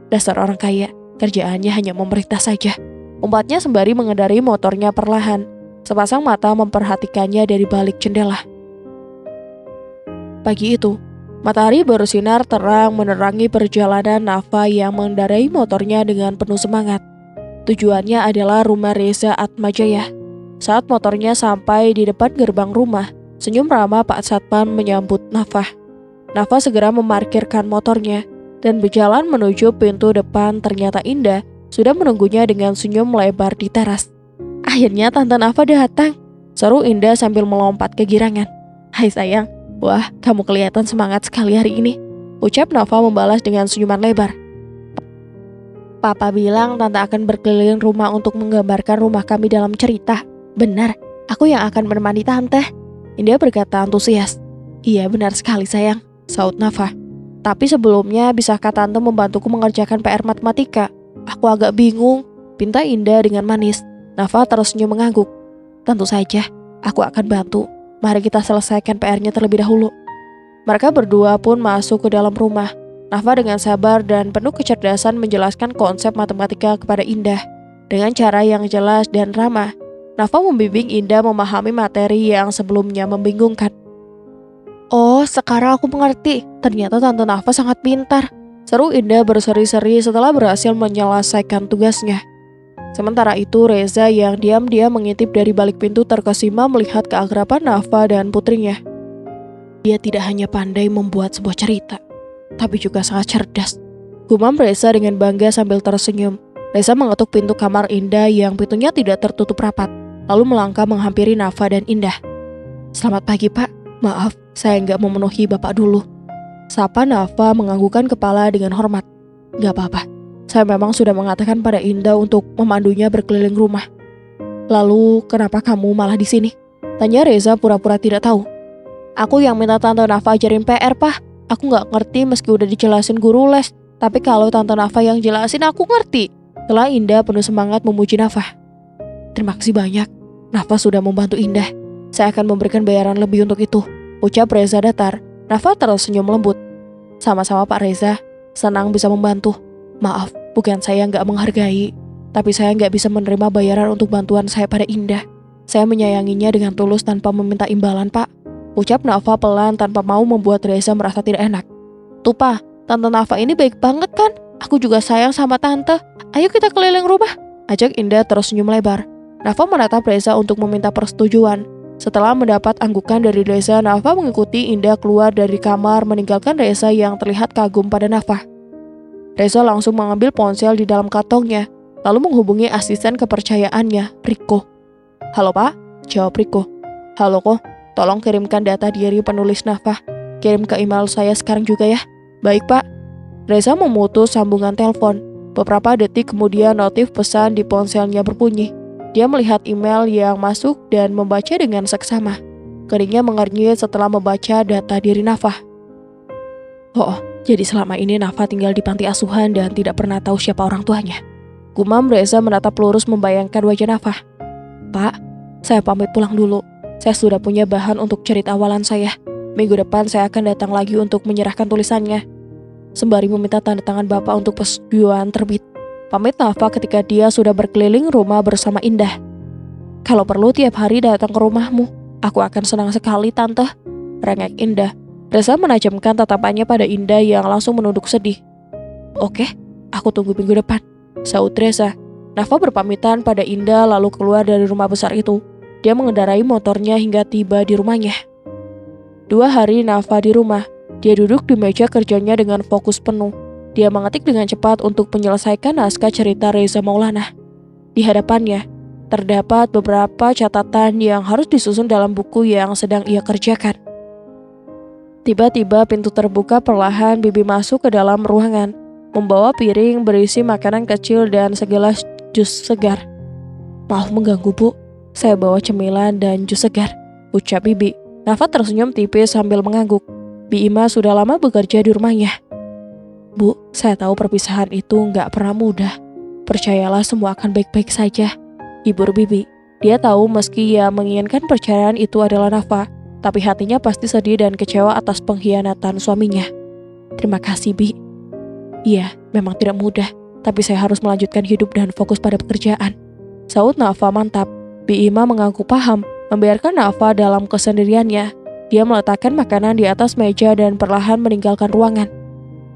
Dasar orang kaya, kerjaannya hanya memerintah saja. Umpatnya sembari mengendari motornya perlahan. Sepasang mata memperhatikannya dari balik jendela. Pagi itu, matahari bersinar terang menerangi perjalanan Nafa yang mengendarai motornya dengan penuh semangat. Tujuannya adalah rumah Reza Atmajaya. Saat motornya sampai di depan gerbang rumah, senyum ramah Pak Satpam menyambut Nafa. Nafa segera memarkirkan motornya dan berjalan menuju pintu depan. Ternyata Indah sudah menunggunya dengan senyum lebar di teras. Akhirnya Tante Nafa datang, seru Indah sambil melompat kegirangan. Hai sayang, wah kamu kelihatan semangat sekali hari ini, ucap Nafa membalas dengan senyuman lebar. Papa bilang Tante akan berkeliling rumah untuk menggambarkan rumah kami dalam cerita. Benar, aku yang akan menemani Tante, Indah berkata antusias. Iya benar sekali sayang, saut Nafa. Tapi sebelumnya bisakah Tante membantuku mengerjakan PR matematika? Aku agak bingung, pinta Indah dengan manis. Nafa tersenyum mengangguk. Tentu saja, aku akan bantu. Mari kita selesaikan PR-nya terlebih dahulu. Mereka berdua pun masuk ke dalam rumah. Nafa dengan sabar dan penuh kecerdasan menjelaskan konsep matematika kepada Indah dengan cara yang jelas dan ramah. Nafa membimbing Indah memahami materi yang sebelumnya membingungkan. Oh, sekarang aku mengerti. Ternyata Tante Nafa sangat pintar. Seru Indah berseri-seri setelah berhasil menyelesaikan tugasnya. Sementara itu, Reza yang diam-diam mengintip dari balik pintu terkesima melihat keakraban Nafa dan putrinya. Dia tidak hanya pandai membuat sebuah cerita, tapi juga sangat cerdas. Gumam Reza dengan bangga sambil tersenyum. Reza mengetuk pintu kamar Indah yang pintunya tidak tertutup rapat, lalu melangkah menghampiri Nafa dan Indah. Selamat pagi, Pak. Maaf, saya nggak memenuhi Bapak dulu. Sapa Nafa menganggukkan kepala dengan hormat. Gak apa-apa. Saya memang sudah mengatakan pada Indah untuk memandunya berkeliling rumah. Lalu, kenapa kamu malah di sini? Tanya Reza pura-pura tidak tahu. Aku yang minta Tante Nafa ajarin PR, Pak. Aku nggak ngerti meski udah dijelasin guru les. Tapi kalau Tante Nafa yang jelasin, aku ngerti. Setelah Indah penuh semangat memuji Nafa. Terima kasih banyak. Nafa sudah membantu Indah. Saya akan memberikan bayaran lebih untuk itu. Ucap Reza datar. Nafa tersenyum lembut. Sama-sama Pak Reza. Senang bisa membantu. Maaf, bukan saya nggak menghargai, tapi saya nggak bisa menerima bayaran untuk bantuan saya pada Indah. Saya menyayanginya dengan tulus tanpa meminta imbalan, Pak. Ucap Nafa pelan tanpa mau membuat Reza merasa tidak enak. Tuh, Pak, Tante Nafa ini baik banget kan? Aku juga sayang sama Tante. Ayo kita keliling rumah. Ajak Indah tersenyum lebar. Nafa menatap Reza untuk meminta persetujuan. Setelah mendapat anggukan dari Reza, Nafa mengikuti Indah keluar dari kamar meninggalkan Reza yang terlihat kagum pada Nafa. Reza langsung mengambil ponsel di dalam kantongnya, lalu menghubungi asisten kepercayaannya, Riko. Halo Pak, jawab Riko. Halo kok, tolong kirimkan data diary penulis Nafa. Kirim ke email saya sekarang juga ya. Baik Pak. Reza memutus sambungan telepon. Beberapa detik kemudian notif pesan di ponselnya berbunyi. Dia melihat email yang masuk dan membaca dengan seksama. Keningnya mengernyit setelah membaca data diri Nafa. Oh, jadi selama ini Nafa tinggal di panti asuhan dan tidak pernah tahu siapa orang tuanya. Gumam Reza menatap lurus membayangkan wajah Nafa. Pak, saya pamit pulang dulu. Saya sudah punya bahan untuk cerita awalan saya. Minggu depan saya akan datang lagi untuk menyerahkan tulisannya. Sembari meminta tanda tangan Bapak untuk persetujuan terbit. Pamit Nafa ketika dia sudah berkeliling rumah bersama Indah. Kalau perlu tiap hari datang ke rumahmu. Aku akan senang sekali, Tante. Rengek Indah. Reza menajamkan tatapannya pada Indah yang langsung menunduk sedih. Oke, aku tunggu minggu depan, saut Reza. Nafa berpamitan pada Indah lalu keluar dari rumah besar itu. Dia mengendarai motornya hingga tiba di rumahnya. 2 hari Nafa di rumah. Dia duduk di meja kerjanya dengan fokus penuh. Dia mengetik dengan cepat untuk menyelesaikan naskah cerita Reza Maulana. Di hadapannya, terdapat beberapa catatan yang harus disusun dalam buku yang sedang ia kerjakan. Tiba-tiba pintu terbuka perlahan, Bibi masuk ke dalam ruangan, membawa piring berisi makanan kecil dan segelas jus segar. Maaf mengganggu Bu, saya bawa cemilan dan jus segar, ucap Bibi. Nafa tersenyum tipis sambil mengangguk. Bi Ima sudah lama bekerja di rumahnya. Bu, saya tahu perpisahan itu nggak pernah mudah. Percayalah semua akan baik-baik saja. Hibur Bibi. Dia tahu meski ia menginginkan perceraian itu adalah Nafa, tapi hatinya pasti sedih dan kecewa atas pengkhianatan suaminya. Terima kasih, Bi. Iya, memang tidak mudah, tapi saya harus melanjutkan hidup dan fokus pada pekerjaan. Saut Nafa mantap. Bi Ima mengaku paham, membiarkan Nafa dalam kesendiriannya. Dia meletakkan makanan di atas meja dan perlahan meninggalkan ruangan.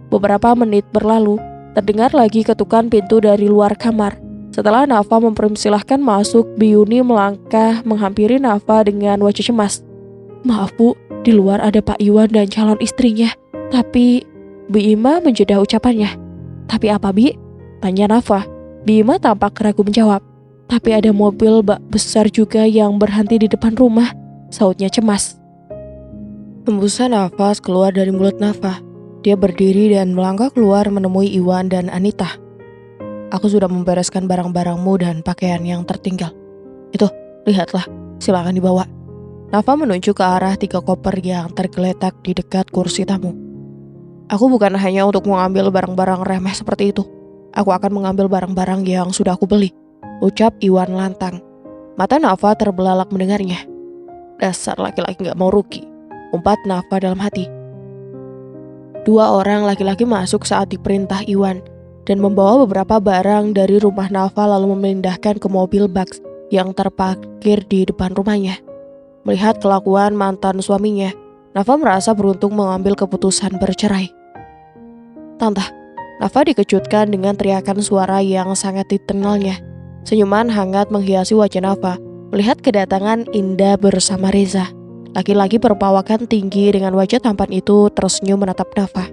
Beberapa menit berlalu, terdengar lagi ketukan pintu dari luar kamar. Setelah Nafa mempersilahkan masuk, Biyuni melangkah menghampiri Nafa dengan wajah cemas. Maaf Bu, di luar ada Pak Iwan dan calon istrinya. Tapi, Bi Ima menjeda ucapannya. Tapi apa Bi? Tanya Nafa. Bi Ima tampak ragu menjawab. Tapi ada mobil bak besar juga yang berhenti di depan rumah, sautnya cemas. Hembusan nafas keluar dari mulut Nafa. Dia berdiri dan melangkah keluar menemui Iwan dan Anita. Aku sudah membereskan barang-barangmu dan pakaian yang tertinggal. Itu, lihatlah, silakan dibawa. Nafa menunjuk ke arah 3 koper yang tergeletak di dekat kursi tamu. Aku bukan hanya untuk mengambil barang-barang remeh seperti itu. Aku akan mengambil barang-barang yang sudah aku beli, ucap Iwan lantang. Mata Nafa terbelalak mendengarnya. Dasar laki-laki gak mau rugi, umpat Nafa dalam hati. 2 orang laki-laki masuk saat diperintah Iwan dan membawa beberapa barang dari rumah Nafa lalu memindahkan ke mobil box yang terparkir di depan rumahnya. Melihat kelakuan mantan suaminya, Nafa merasa beruntung mengambil keputusan bercerai. "Tante," Nafa dikejutkan dengan teriakan suara yang sangat ditenalnya. Senyuman hangat menghiasi wajah Nafa melihat kedatangan Indah bersama Reza. Laki-laki berpawakan tinggi dengan wajah tampan itu tersenyum menatap Nafa.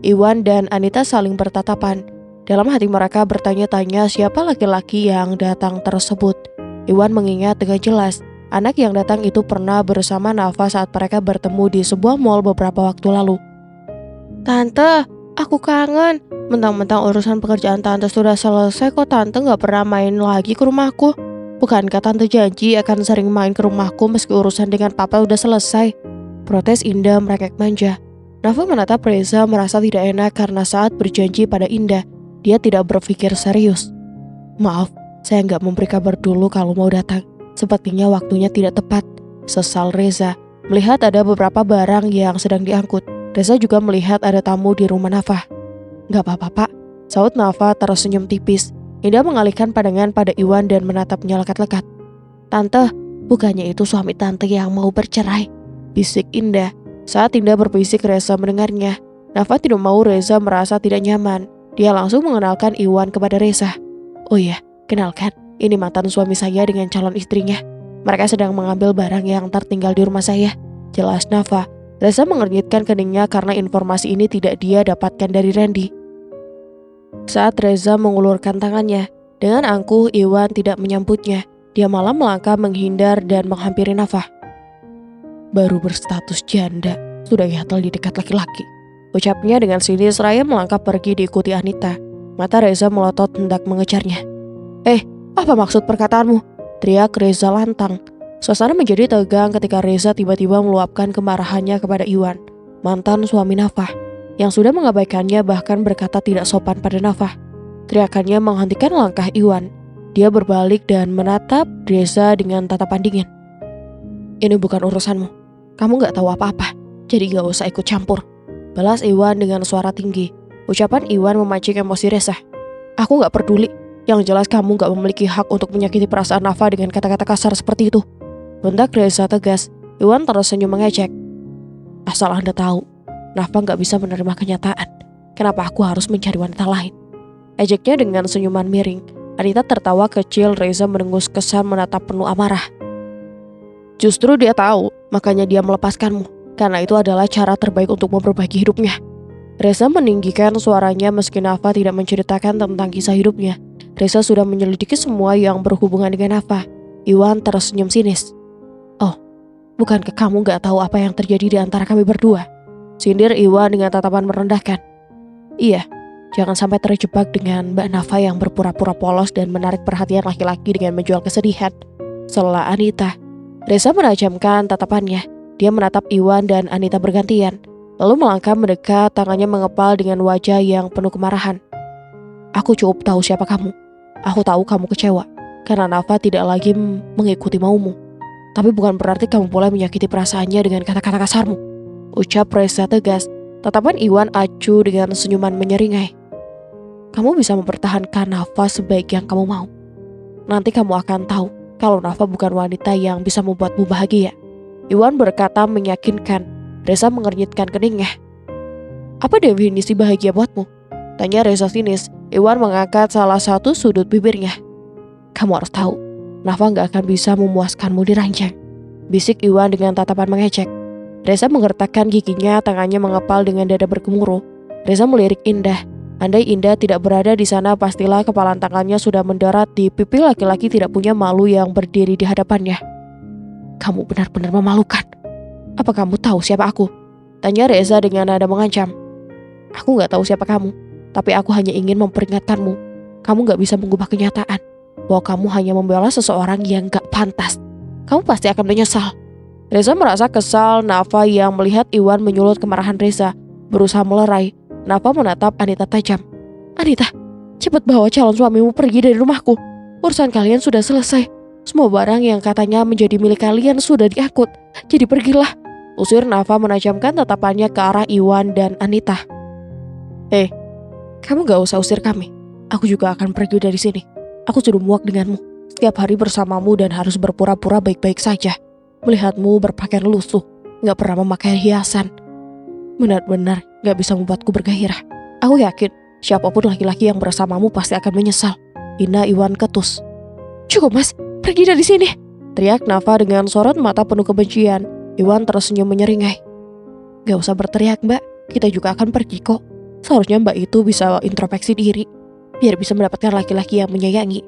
Iwan dan Anita saling bertatapan. Dalam hati mereka bertanya-tanya siapa laki-laki yang datang tersebut. Iwan mengingat dengan jelas anak yang datang itu pernah bersama Nafa saat mereka bertemu di sebuah mal beberapa waktu lalu. "Tante, aku kangen. Mentang-mentang urusan pekerjaan tante sudah selesai kok tante gak pernah main lagi ke rumahku. Bukankah tante janji akan sering main ke rumahku meski urusan dengan papa udah selesai?" Protes Indah merengek manja. Nafa menatap Reza merasa tidak enak karena saat berjanji pada Indah, dia tidak berpikir serius. "Maaf, saya gak memberi kabar dulu kalau mau datang. Sepertinya waktunya tidak tepat," sesal Reza. Melihat ada beberapa barang yang sedang diangkut, Reza juga melihat ada tamu di rumah Nafa. "Gak apa-apa Pak," saut Nafa tersenyum tipis. Indah mengalihkan pandangan pada Iwan dan menatapnya lekat-lekat. "Tante, bukannya itu suami tante yang mau bercerai?" bisik Indah. Saat Indah berbisik, Reza mendengarnya. Nafa tidak mau Reza merasa tidak nyaman. Dia langsung mengenalkan Iwan kepada Reza. "Oh iya, kenalkan, ini mantan suami saya dengan calon istrinya. Mereka sedang mengambil barang yang tertinggal di rumah saya," jelas Nafa. Reza mengernyitkan keningnya karena informasi ini tidak dia dapatkan dari Randy. Saat Reza mengulurkan tangannya, dengan angkuh Iwan tidak menyambutnya. Dia malah melangkah menghindar dan menghampiri Nafa. "Baru berstatus janda, sudah gatal di dekat laki-laki," ucapnya dengan sinis seraya melangkah pergi diikuti Anita. Mata Reza melotot hendak mengejarnya. Apa maksud perkataanmu?" teriak Reza lantang. Suasana menjadi tegang ketika Reza tiba-tiba meluapkan kemarahannya kepada Iwan, mantan suami Nafa, yang sudah mengabaikannya bahkan berkata tidak sopan pada Nafa. Teriakannya menghentikan langkah Iwan. Dia berbalik dan menatap Reza dengan tatapan dingin. "Ini bukan urusanmu. Kamu gak tahu apa-apa, jadi gak usah ikut campur," balas Iwan dengan suara tinggi. Ucapan Iwan memancing emosi Reza. "Aku gak peduli. Yang jelas kamu gak memiliki hak untuk menyakiti perasaan Nafa dengan kata-kata kasar seperti itu," bentak Reza tegas. Iwan tersenyum mengejek. "Asal Anda tahu, Nafa gak bisa menerima kenyataan. Kenapa aku harus mencari wanita lain?" ejeknya dengan senyuman miring. Anita tertawa kecil. Reza mendengus kesan menatap penuh amarah. "Justru dia tahu, makanya dia melepaskanmu. Karena itu adalah cara terbaik untuk memperbaiki hidupnya." Reza meninggikan suaranya meski Nafa tidak menceritakan tentang kisah hidupnya. Reza sudah menyelidiki semua yang berhubungan dengan Nafa. Iwan tersenyum sinis. "Oh, bukankah kamu gak tahu apa yang terjadi di antara kami berdua?" sindir Iwan dengan tatapan merendahkan. "Iya, jangan sampai terjebak dengan Mbak Nafa yang berpura-pura polos dan menarik perhatian laki-laki dengan menjual kesedihan," sela Anita. Reza menajamkan tatapannya. Dia menatap Iwan dan Anita bergantian, lalu melangkah mendekat, tangannya mengepal dengan wajah yang penuh kemarahan. "Aku cukup tahu siapa kamu. Aku tahu kamu kecewa karena Nafa tidak lagi mengikuti maumu. Tapi bukan berarti kamu boleh menyakiti perasaannya dengan kata-kata kasarmu," ucap Reza tegas. Tatapan Iwan acuh dengan senyuman menyeringai. "Kamu bisa mempertahankan Nafa sebaik yang kamu mau. Nanti kamu akan tahu kalau Nafa bukan wanita yang bisa membuatmu bahagia," Iwan berkata meyakinkan. Reza mengernyitkan keningnya. "Apa definisi bahagia buatmu?" tanya Reza sinis. Iwan mengangkat salah satu sudut bibirnya. "Kamu harus tahu, Nafa gak akan bisa memuaskanmu di ranjang," bisik Iwan dengan tatapan mengejek. Reza menggertakkan giginya, tangannya mengepal dengan dada bergemuruh. Reza melirik Indah. Andai Indah tidak berada di sana, pastilah kepalan tangannya sudah mendarat di pipi laki-laki tidak punya malu yang berdiri di hadapannya. "Kamu benar-benar memalukan. Apa kamu tahu siapa aku?" tanya Reza dengan nada mengancam. "Aku gak tahu siapa kamu, tapi aku hanya ingin memperingatkanmu. Kamu gak bisa mengubah kenyataan bahwa kamu hanya membela seseorang yang gak pantas. Kamu pasti akan menyesal." Reza merasa kesal. Nafa yang melihat Iwan menyulut kemarahan Reza berusaha melerai. Nafa menatap Anita tajam. "Anita, cepat bawa calon suamimu pergi dari rumahku. Urusan kalian sudah selesai. Semua barang yang katanya menjadi milik kalian sudah diangkut. Jadi pergilah," usir Nafa menajamkan tatapannya ke arah Iwan dan Anita. "Kamu gak usah usir kami. Aku juga akan pergi dari sini. Aku sudah muak denganmu," setiap hari bersamamu dan harus berpura-pura baik-baik saja. Melihatmu berpakaian lusuh, gak pernah memakai hiasan. Benar-benar gak bisa membuatku bergairah. Aku yakin siapapun laki-laki yang bersamamu pasti akan menyesal. Indah Iwan ketus. Cukup mas, pergi dari sini, teriak Nafa dengan sorot mata penuh kebencian. Iwan tersenyum menyeringai. Gak usah berteriak mbak, kita juga akan pergi kok. Seharusnya mbak itu bisa introspeksi diri, biar bisa mendapatkan laki-laki yang menyayangi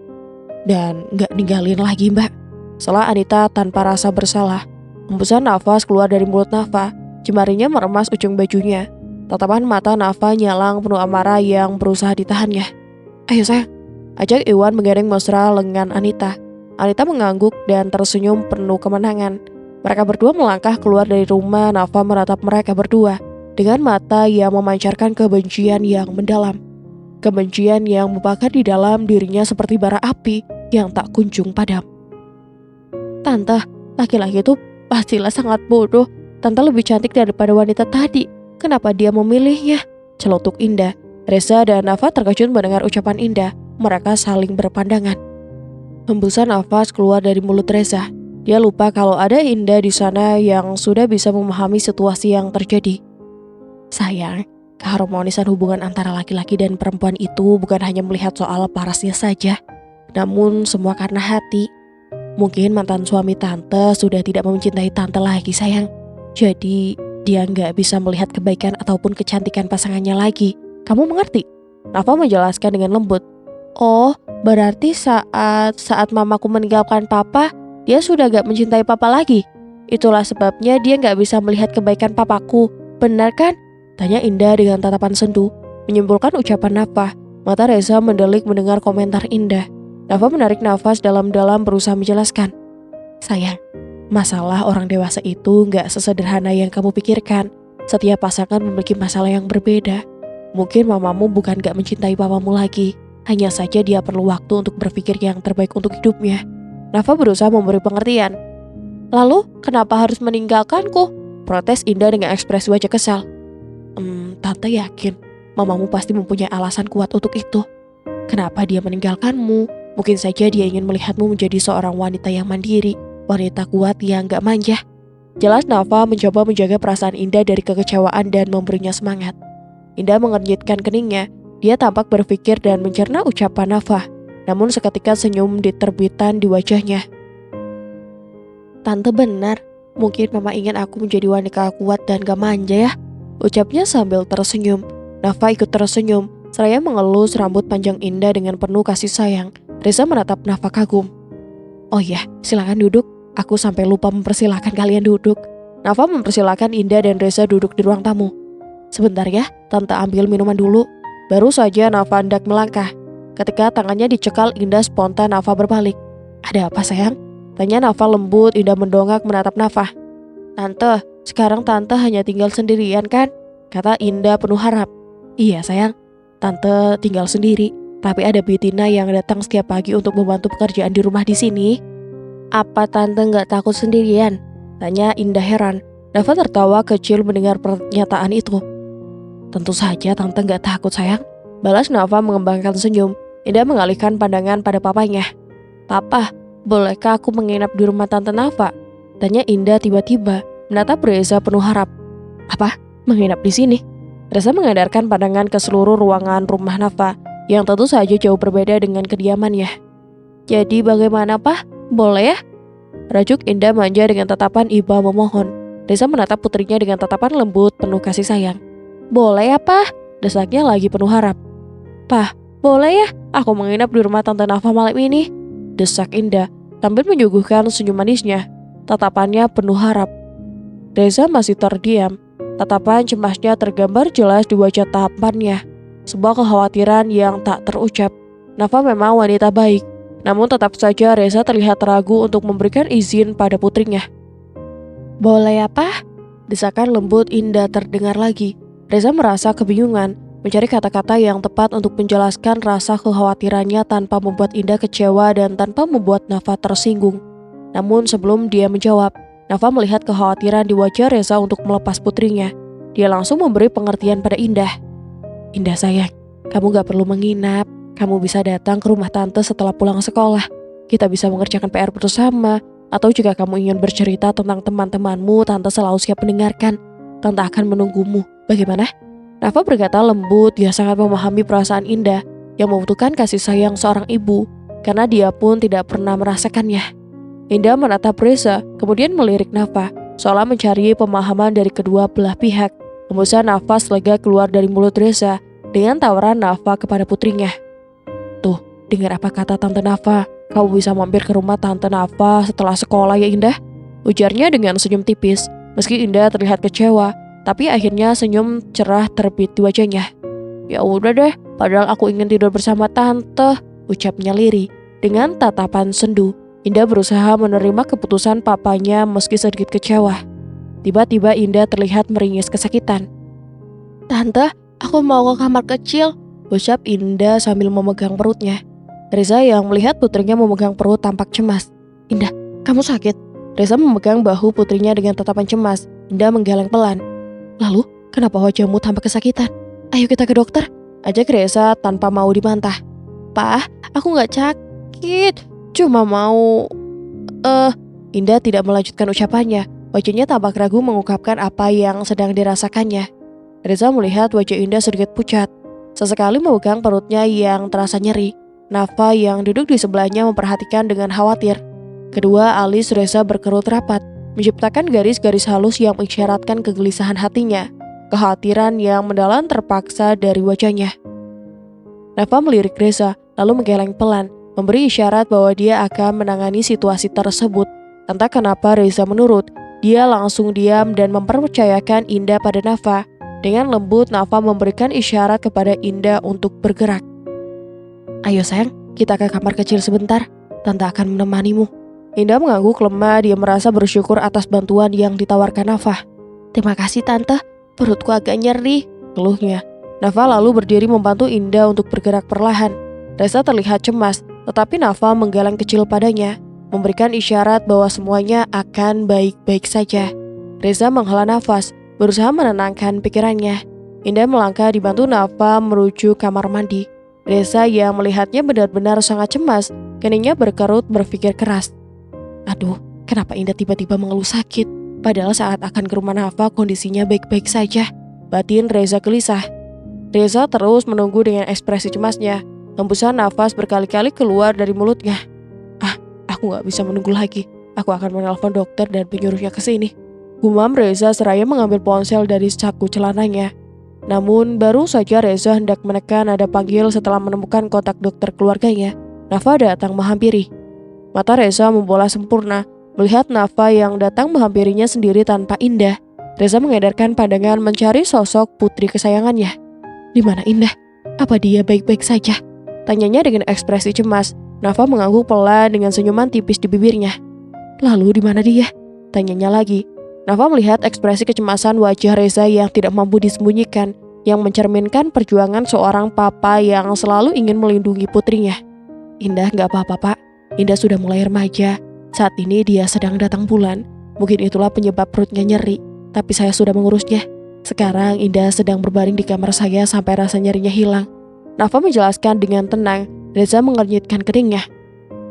dan gak ninggalin lagi mbak. Setelah Anita tanpa rasa bersalah, hembusan nafas keluar dari mulut Nafa. Jemarinya meremas ujung bajunya. Tatapan mata Nafa nyalang penuh amarah yang berusaha ditahannya. Ayo sayang, ajak Iwan menggandeng mesra lengan Anita. Anita mengangguk dan tersenyum penuh kemenangan. Mereka berdua melangkah keluar dari rumah. Nafa menatap mereka berdua dengan mata yang memancarkan kebencian yang mendalam. Kebencian yang membakar di dalam dirinya seperti bara api yang tak kunjung padam. Tante, laki-laki itu pastilah sangat bodoh. Tante lebih cantik daripada wanita tadi. Kenapa dia memilihnya? Celotuk Indah. Reza dan Nafa terkejut mendengar ucapan Indah. Mereka saling berpandangan. Hembusan nafas keluar dari mulut Reza. Dia lupa kalau ada Indah di sana yang sudah bisa memahami situasi yang terjadi. Sayang, keharmonisan hubungan antara laki-laki dan perempuan itu bukan hanya melihat soal parasnya saja, namun semua karena hati. Mungkin mantan suami tante sudah tidak mencintai tante lagi sayang. Jadi dia nggak bisa melihat kebaikan ataupun kecantikan pasangannya lagi. Kamu mengerti? Nafa menjelaskan dengan lembut. Oh, berarti saat mamaku meninggalkan papa, dia sudah gak mencintai papa lagi. Itulah sebabnya dia gak bisa melihat kebaikan papaku. Benar kan? Tanya Indah dengan tatapan sendu. Menyimpulkan ucapan Nafa, mata Reza mendelik mendengar komentar Indah. Nafa menarik nafas dalam-dalam berusaha menjelaskan. Sayang, masalah orang dewasa itu gak sesederhana yang kamu pikirkan. Setiap pasangan memiliki masalah yang berbeda. Mungkin mamamu bukan gak mencintai papamu lagi. Hanya saja dia perlu waktu untuk berpikir yang terbaik untuk hidupnya. Nafa berusaha memberi pengertian. Lalu, kenapa harus meninggalkanku? Protes Indah dengan ekspresi wajah kesal. Tante yakin mamamu pasti mempunyai alasan kuat untuk itu. Kenapa dia meninggalkanmu? Mungkin saja dia ingin melihatmu menjadi seorang wanita yang mandiri, wanita kuat yang gak manja. Jelas Nafa mencoba menjaga perasaan Indah dari kekecewaan dan memberinya semangat. Indah mengernyitkan keningnya. Dia tampak berpikir dan mencerna ucapan Nafa. Namun seketika senyum diterbitan di wajahnya. Tante benar, mungkin mama ingin aku menjadi wanita kuat dan gak manja ya, ucapnya sambil tersenyum. Nafa ikut tersenyum, seraya mengelus rambut panjang Indah dengan penuh kasih sayang. Reza menatap Nafa kagum. Oh ya, silakan duduk, aku sampai lupa mempersilahkan kalian duduk. Nafa mempersilahkan Indah dan Reza duduk di ruang tamu. Sebentar ya, tante ambil minuman dulu. Baru saja Nafa hendak melangkah. Ketika tangannya dicekal Indah, spontan Nafa berbalik. Ada apa sayang? Tanya Nafa lembut. Indah mendongak menatap Nafa. Tante, sekarang tante hanya tinggal sendirian kan? Kata Indah penuh harap. Iya sayang, tante tinggal sendiri. Tapi ada Betina yang datang setiap pagi untuk membantu pekerjaan di rumah di sini. Apa tante gak takut sendirian? Tanya Indah heran. Nafa tertawa kecil mendengar pernyataan itu. Tentu saja tante gak takut sayang, balas Nafa mengembangkan senyum. Indah mengalihkan pandangan pada papanya. Papa, bolehkah aku menginap di rumah tante Nafa? Tanya Indah tiba-tiba menatap Reza penuh harap. Apa? Menginap di sini? Reza mengedarkan pandangan ke seluruh ruangan rumah Nafa yang tentu saja jauh berbeda dengan kediamannya. Jadi bagaimana Pak? Boleh ya? Rajuk Indah manja dengan tatapan iba memohon. Reza menatap putrinya dengan tatapan lembut penuh kasih sayang. Boleh ya Pak? Desaknya lagi penuh harap. Pak, boleh ya aku menginap di rumah tante Nafa malam ini? Desak Indah sambil menyuguhkan senyum manisnya. Tatapannya penuh harap. Reza masih terdiam. Tatapan cemasnya tergambar jelas di wajah tampannya. Sebuah kekhawatiran yang tak terucap. Nafa memang wanita baik, namun tetap saja Reza terlihat ragu untuk memberikan izin pada putrinya. Boleh ya Pak? Desakan lembut Indah terdengar lagi. Reza merasa kebingungan, mencari kata-kata yang tepat untuk menjelaskan rasa kekhawatirannya tanpa membuat Indah kecewa dan tanpa membuat Nafa tersinggung. Namun sebelum dia menjawab, Nafa melihat kekhawatiran di wajah Reza untuk melepas putrinya. Dia langsung memberi pengertian pada Indah. Indah sayang, kamu gak perlu menginap. Kamu bisa datang ke rumah tante setelah pulang sekolah. kita bisa mengerjakan PR bersama. Atau jika kamu ingin bercerita tentang teman-temanmu, Tante selalu siap mendengarkan. Tante akan menunggumu. Bagaimana? Nafa berkata lembut. Dia sangat memahami perasaan Indah yang membutuhkan kasih sayang seorang ibu, karena dia pun tidak pernah merasakannya. Indah menatap Reza, kemudian melirik Nafa, seolah mencari pemahaman dari kedua belah pihak. Hembusan nafas lega keluar dari mulut Reza dengan tawaran Nafa kepada putrinya. Tuh, dengar apa kata Tante Nafa. Kamu bisa mampir ke rumah Tante Nafa setelah sekolah ya Indah? Ujarnya dengan senyum tipis. Meski Indah terlihat kecewa, tapi akhirnya senyum cerah terbit di wajahnya. Ya udah deh, padahal aku ingin tidur bersama Tante, ucapnya lirih. Dengan tatapan sendu, Indah berusaha menerima keputusan papanya meski sedikit kecewa. Tiba-tiba Indah terlihat meringis kesakitan. Tante, aku mau ke kamar kecil, ucap Indah sambil memegang perutnya. Reza yang melihat putrinya memegang perut tampak cemas. Indah, kamu sakit? Reza memegang bahu putrinya dengan tatapan cemas. Indah menggeleng pelan. Lalu, kenapa wajahmu tampak kesakitan? Ayo kita ke dokter, ajak Reza tanpa mau dibantah. Pak, aku gak sakit, cuma mau... Indah tidak melanjutkan ucapannya. Wajahnya tampak ragu mengungkapkan apa yang sedang dirasakannya. Reza melihat wajah Indah sedikit pucat. Sesekali memegang perutnya yang terasa nyeri. Nafa yang duduk di sebelahnya memperhatikan dengan khawatir. Kedua alis Reza berkerut rapat, menciptakan garis-garis halus yang mengisyaratkan kegelisahan hatinya. Kekhawatiran yang mendalam terpaksa dari wajahnya. Nafa melirik Reza, lalu menggeleng pelan, memberi isyarat bahwa dia akan menangani situasi tersebut. Entah kenapa Reza menurut, dia langsung diam dan mempercayakan Indah pada Nafa. Dengan lembut, Nafa memberikan isyarat kepada Indah untuk bergerak. Ayo sayang, kita ke kamar kecil sebentar, Tante akan menemanimu. Indah mengangguk lemah, dia merasa bersyukur atas bantuan yang ditawarkan Nafa. Terima kasih Tante, perutku agak nyeri, keluhnya. Nafa lalu berdiri membantu Indah untuk bergerak perlahan. Reza terlihat cemas, tetapi Nafa menggeleng kecil padanya, memberikan isyarat bahwa semuanya akan baik-baik saja. Reza menghela nafas, berusaha menenangkan pikirannya. Indah melangkah dibantu Nafa menuju kamar mandi. Reza yang melihatnya benar-benar sangat cemas, keningnya berkerut berpikir keras. Aduh, kenapa Indah tiba-tiba mengeluh sakit? Padahal saat akan ke rumah Nafa kondisinya baik-baik saja. Batin Reza gelisah. Reza terus menunggu dengan ekspresi cemasnya. Hembusan nafas berkali-kali keluar dari mulutnya. Aku gak bisa menunggu lagi. Aku akan menelpon dokter dan menyuruhnya ke sini. Gumam Reza seraya mengambil ponsel dari saku celananya. Namun baru saja Reza hendak menekan nada panggil setelah menemukan kontak dokter keluarganya, Nafa datang menghampiri. Mata Reza membola sempurna melihat Nafa yang datang menghampirinya sendiri tanpa Indah. Reza mengedarkan pandangan mencari sosok putri kesayangannya. Di mana Indah? Apa dia baik-baik saja? Tanyanya dengan ekspresi cemas. Nafa mengangguk pelan dengan senyuman tipis di bibirnya. Lalu di mana dia? Tanyanya lagi. Nafa melihat ekspresi kecemasan wajah Reza yang tidak mampu disembunyikan, yang mencerminkan perjuangan seorang papa yang selalu ingin melindungi putrinya. Indah gak apa-apa Pak, Indah sudah mulai remaja. Saat ini dia sedang datang bulan. Mungkin itulah penyebab perutnya nyeri, tapi saya sudah mengurusnya. Sekarang Indah sedang berbaring di kamar saya sampai rasa nyerinya hilang. Nafa menjelaskan dengan tenang. Reza mengernyitkan keningnya.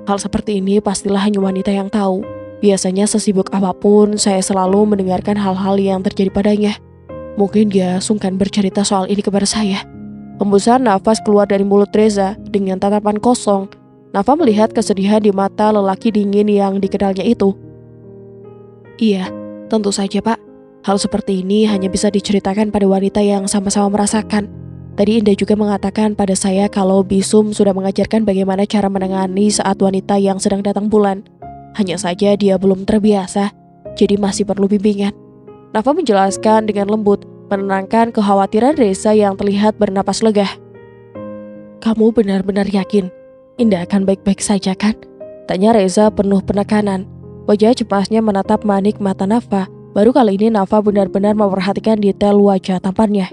Hal seperti ini pastilah hanya wanita yang tahu. Biasanya sesibuk apapun, saya selalu mendengarkan hal-hal yang terjadi padanya. Mungkin dia sungkan bercerita soal ini kepada saya. Hembusan nafas keluar dari mulut Reza dengan tatapan kosong. Nafa melihat kesedihan di mata lelaki dingin yang dikenalnya itu. Iya, tentu saja Pak. Hal seperti ini hanya bisa diceritakan pada wanita yang sama-sama merasakan. Tadi Indah juga mengatakan pada saya kalau Bisum sudah mengajarkan bagaimana cara menangani saat wanita yang sedang datang bulan. Hanya saja dia belum terbiasa, jadi masih perlu bimbingan. Nafa menjelaskan dengan lembut, menenangkan kekhawatiran Reza yang terlihat bernapas lega. Kamu benar-benar yakin Indah akan baik-baik saja kan? Tanya Reza penuh penekanan. Wajah cemasnya menatap manik mata Nafa. Baru kali ini Nafa benar-benar memperhatikan detail wajah tampannya.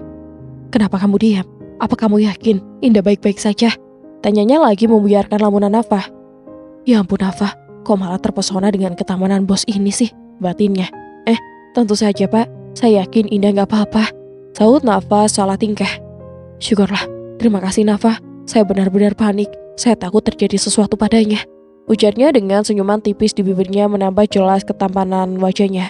Kenapa kamu diam? Apa kamu yakin Indah baik-baik saja? Tanyanya lagi membuyarkan lamunan Nafa. Ya ampun Nafa, kok malah terpesona dengan ketamanan bos ini sih? Batinnya. Tentu saja Pak, saya yakin Indah gak apa-apa. Sahut Nafa salah tingkah. Syukurlah, terima kasih Nafa. Saya benar-benar panik, saya takut terjadi sesuatu padanya. Ujarnya dengan senyuman tipis di bibirnya menambah jelas ketampanan wajahnya.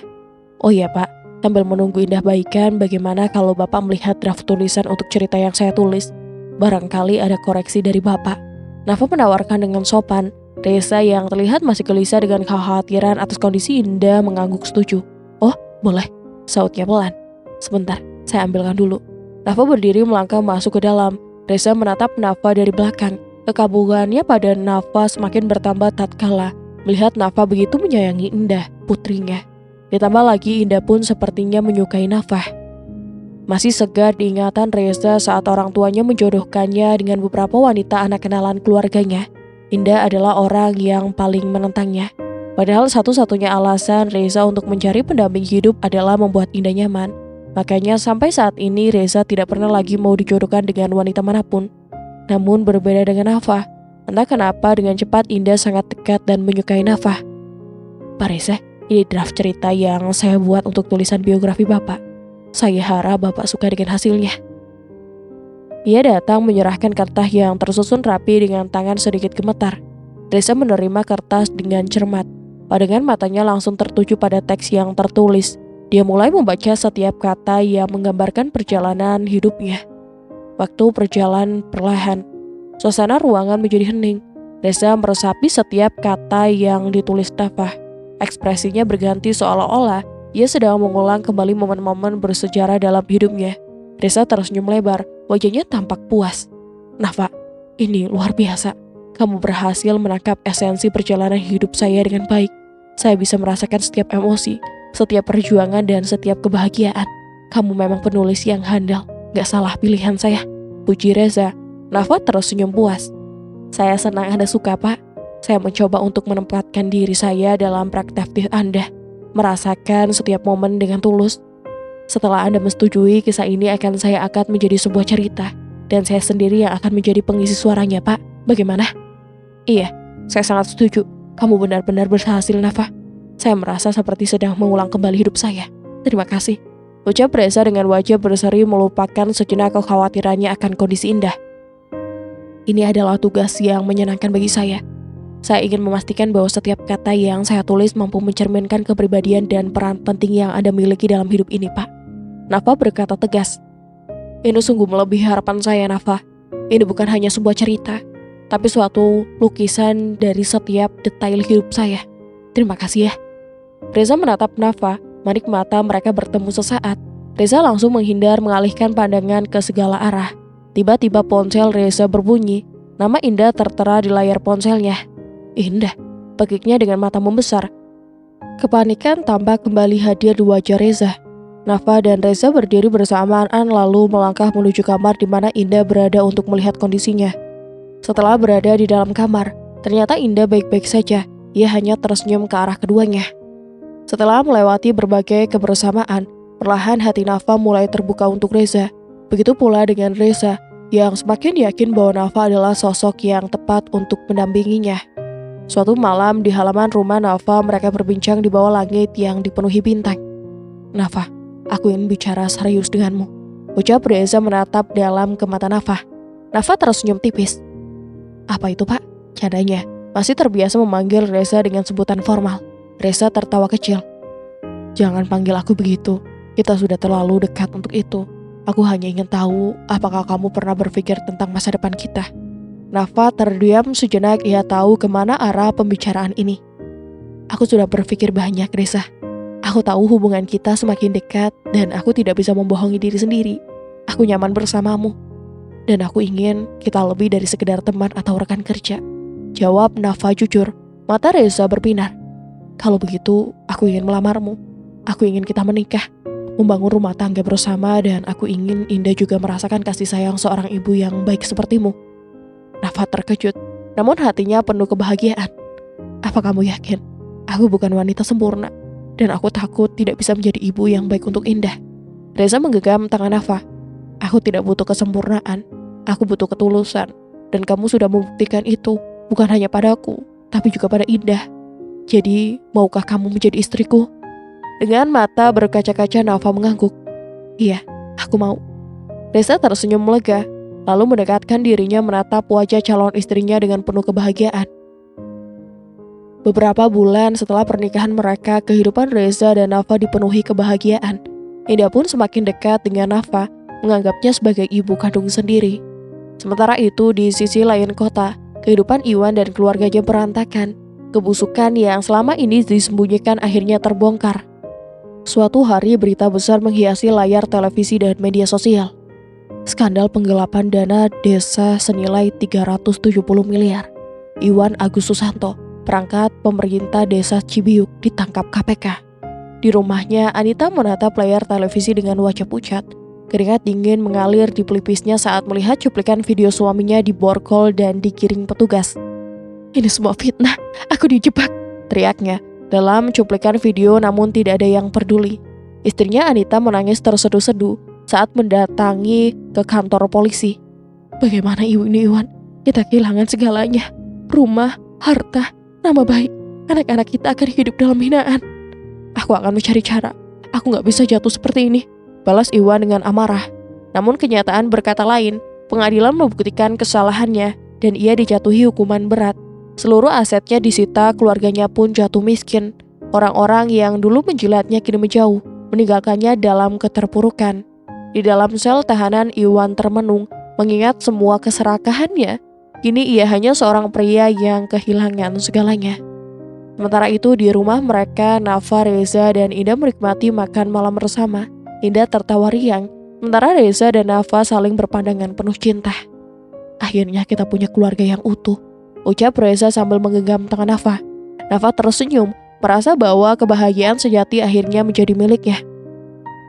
Oh iya Pak, sambil menunggu Indah baikan, bagaimana kalau Bapak melihat draft tulisan untuk cerita yang saya tulis? Barangkali ada koreksi dari Bapak. Nafa menawarkan dengan sopan. Reza yang terlihat masih gelisah dengan kekhawatiran atas kondisi Indah mengangguk setuju. Oh, boleh, sautnya pelan. Sebentar, saya ambilkan dulu. Nafa berdiri melangkah masuk ke dalam. Reza menatap Nafa dari belakang. Kekagumannya pada Nafa semakin bertambah tatkala melihat Nafa begitu menyayangi Indah, putrinya. Ditambah lagi Indah pun sepertinya menyukai Nafa. Masih segar diingatan Reza saat orang tuanya menjodohkannya dengan beberapa wanita anak kenalan keluarganya. Indah adalah orang yang paling menentangnya. Padahal satu-satunya alasan Reza untuk mencari pendamping hidup adalah membuat Indah nyaman. Makanya sampai saat ini Reza tidak pernah lagi mau dijodohkan dengan wanita manapun. Namun berbeda dengan Nafa. Entah kenapa dengan cepat Indah sangat dekat dan menyukai Nafa. Pak Reza, ini draft cerita yang saya buat untuk tulisan biografi Bapak. Saya harap Bapak suka dengan hasilnya. Ia datang menyerahkan kertas yang tersusun rapi dengan tangan sedikit gemetar. Reza menerima kertas dengan cermat. Pandangan matanya langsung tertuju pada teks yang tertulis. Dia mulai membaca setiap kata yang menggambarkan perjalanan hidupnya. Waktu berjalan perlahan. Suasana ruangan menjadi hening. Reza meresapi setiap kata yang ditulis Nafa. Ekspresinya berganti seolah-olah ia sedang mengulang kembali momen-momen bersejarah dalam hidupnya. Reza tersenyum lebar, wajahnya tampak puas. Nafa, ini luar biasa. Kamu berhasil menangkap esensi perjalanan hidup saya dengan baik. Saya bisa merasakan setiap emosi, setiap perjuangan, dan setiap kebahagiaan. Kamu memang penulis yang handal. Gak salah pilihan saya. Puji Reza. Nafa tersenyum puas. Saya senang Anda suka, Pak. Saya mencoba untuk menempatkan diri saya dalam perspektif Anda. Merasakan setiap momen dengan tulus. Setelah Anda menyetujui, kisah ini akan saya angkat menjadi sebuah cerita. Dan saya sendiri yang akan menjadi pengisi suaranya, Pak. Bagaimana? Iya, saya sangat setuju. Kamu benar-benar berhasil, Nafa. Saya merasa seperti sedang mengulang kembali hidup saya. Terima kasih. Ucap Reza dengan wajah berseri melupakan sejenak kekhawatirannya akan kondisi Indah. Ini adalah tugas yang menyenangkan bagi saya. Saya ingin memastikan bahwa setiap kata yang saya tulis mampu mencerminkan kepribadian dan peran penting yang Anda miliki dalam hidup ini, Pak. Nafa berkata tegas. Ini sungguh melebihi harapan saya, Nafa. Ini bukan hanya sebuah cerita, tapi suatu lukisan dari setiap detail hidup saya. Terima kasih ya. Reza menatap Nafa, manik mata mereka bertemu sesaat. Reza langsung menghindar mengalihkan pandangan ke segala arah. Tiba-tiba ponsel Reza berbunyi. Nama Indah tertera di layar ponselnya. Indah, pekiknya dengan mata membesar. Kepanikan tampak kembali hadir di wajah Reza. Nafa dan Reza berdiri bersamaan lalu melangkah menuju kamar di mana Indah berada untuk melihat kondisinya. Setelah berada di dalam kamar, ternyata Indah baik-baik saja. Ia hanya tersenyum ke arah keduanya. Setelah melewati berbagai kebersamaan, perlahan hati Nafa mulai terbuka untuk Reza. Begitu pula dengan Reza, yang semakin yakin bahwa Nafa adalah sosok yang tepat untuk mendampinginya. Suatu malam di halaman rumah Nafa, mereka berbincang di bawah langit yang dipenuhi bintang. Nafa, aku ingin bicara serius denganmu. Ucap Reza menatap dalam ke mata Nafa. Nafa tersenyum tipis. Apa itu, Pak? Cadanya masih terbiasa memanggil Reza dengan sebutan formal. Reza tertawa kecil. Jangan panggil aku begitu. Kita sudah terlalu dekat untuk itu. Aku hanya ingin tahu apakah kamu pernah berpikir tentang masa depan kita. Nafa terdiam sejenak, ia tahu kemana arah pembicaraan ini. Aku sudah berpikir banyak, Reza. Aku tahu hubungan kita semakin dekat dan aku tidak bisa membohongi diri sendiri. Aku nyaman bersamamu. Dan aku ingin kita lebih dari sekedar teman atau rekan kerja. Jawab Nafa jujur. Mata Reza berbinar. Kalau begitu, aku ingin melamarmu. Aku ingin kita menikah, membangun rumah tangga bersama, dan aku ingin Indah juga merasakan kasih sayang seorang ibu yang baik sepertimu. Nafa terkejut, namun hatinya penuh kebahagiaan. Apa kamu yakin? Aku bukan wanita sempurna, dan aku takut tidak bisa menjadi ibu yang baik untuk Indah. Reza menggenggam tangan Nafa. Aku tidak butuh kesempurnaan, aku butuh ketulusan, dan kamu sudah membuktikan itu, bukan hanya padaku, tapi juga pada Indah. Jadi, maukah kamu menjadi istriku? Dengan mata berkaca-kaca Nafa mengangguk. Iya, aku mau. Reza tersenyum lega, lalu mendekatkan dirinya menatap wajah calon istrinya dengan penuh kebahagiaan. Beberapa bulan setelah pernikahan mereka, kehidupan Reza dan Nafa dipenuhi kebahagiaan. Indah pun semakin dekat dengan Nafa, menganggapnya sebagai ibu kandung sendiri. Sementara itu, di sisi lain kota, kehidupan Iwan dan keluarganya berantakan. Kebusukan yang selama ini disembunyikan akhirnya terbongkar. Suatu hari, berita besar menghiasi layar televisi dan media sosial. Skandal penggelapan dana desa senilai 370 miliar. Iwan Agus Susanto, perangkat pemerintah desa Cibiuk, ditangkap KPK. Di rumahnya, Anita menatap layar televisi dengan wajah pucat. Keringat dingin mengalir di pelipisnya saat melihat cuplikan video suaminya diborgol dan digiring petugas. "Ini semua fitnah, aku dijebak," teriaknya. Dalam cuplikan video namun tidak ada yang peduli. Istrinya Anita menangis terseduh-seduh saat mendatangi ke kantor polisi. "Bagaimana ibu ini, Iwan? Kita kehilangan segalanya. Rumah, harta, nama baik. Anak-anak kita akan hidup dalam hinaan. Aku akan mencari cara. Aku gak bisa jatuh seperti ini," balas Iwan dengan amarah. Namun kenyataan berkata lain. Pengadilan membuktikan kesalahannya dan ia dijatuhi hukuman berat. Seluruh asetnya disita, keluarganya pun jatuh miskin. Orang-orang yang dulu menjilatnya kini menjauh, meninggalkannya dalam keterpurukan. Di dalam sel tahanan, Iwan termenung, mengingat semua keserakahannya. Kini ia hanya seorang pria yang kehilangan segalanya. Sementara itu di rumah mereka, Nafa, Reza, dan Indah menikmati makan malam bersama. Indah tertawa riang, sementara Reza dan Nafa saling berpandangan penuh cinta. "Akhirnya kita punya keluarga yang utuh," ucap Reza sambil menggenggam tangan Nafa. Nafa tersenyum, merasa bahwa kebahagiaan sejati akhirnya menjadi miliknya.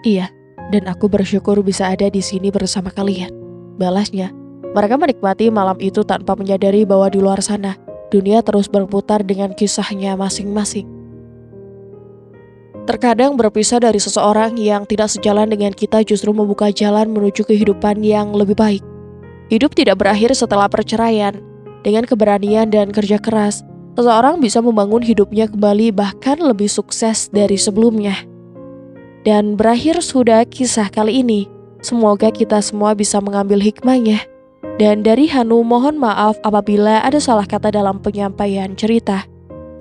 "Iya, dan aku bersyukur bisa ada di sini bersama kalian," balasnya. Mereka menikmati malam itu tanpa menyadari bahwa di luar sana, dunia terus berputar dengan kisahnya masing-masing. Terkadang berpisah dari seseorang yang tidak sejalan dengan kita justru membuka jalan menuju kehidupan yang lebih baik. Hidup tidak berakhir setelah perceraian. Dengan keberanian dan kerja keras, seseorang bisa membangun hidupnya kembali bahkan lebih sukses dari sebelumnya. Dan berakhir sudah kisah kali ini. Semoga kita semua bisa mengambil hikmahnya. Dan dari Hanu, mohon maaf apabila ada salah kata dalam penyampaian cerita.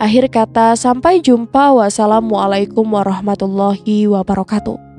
Akhir kata, sampai jumpa. Wassalamualaikum warahmatullahi wabarakatuh.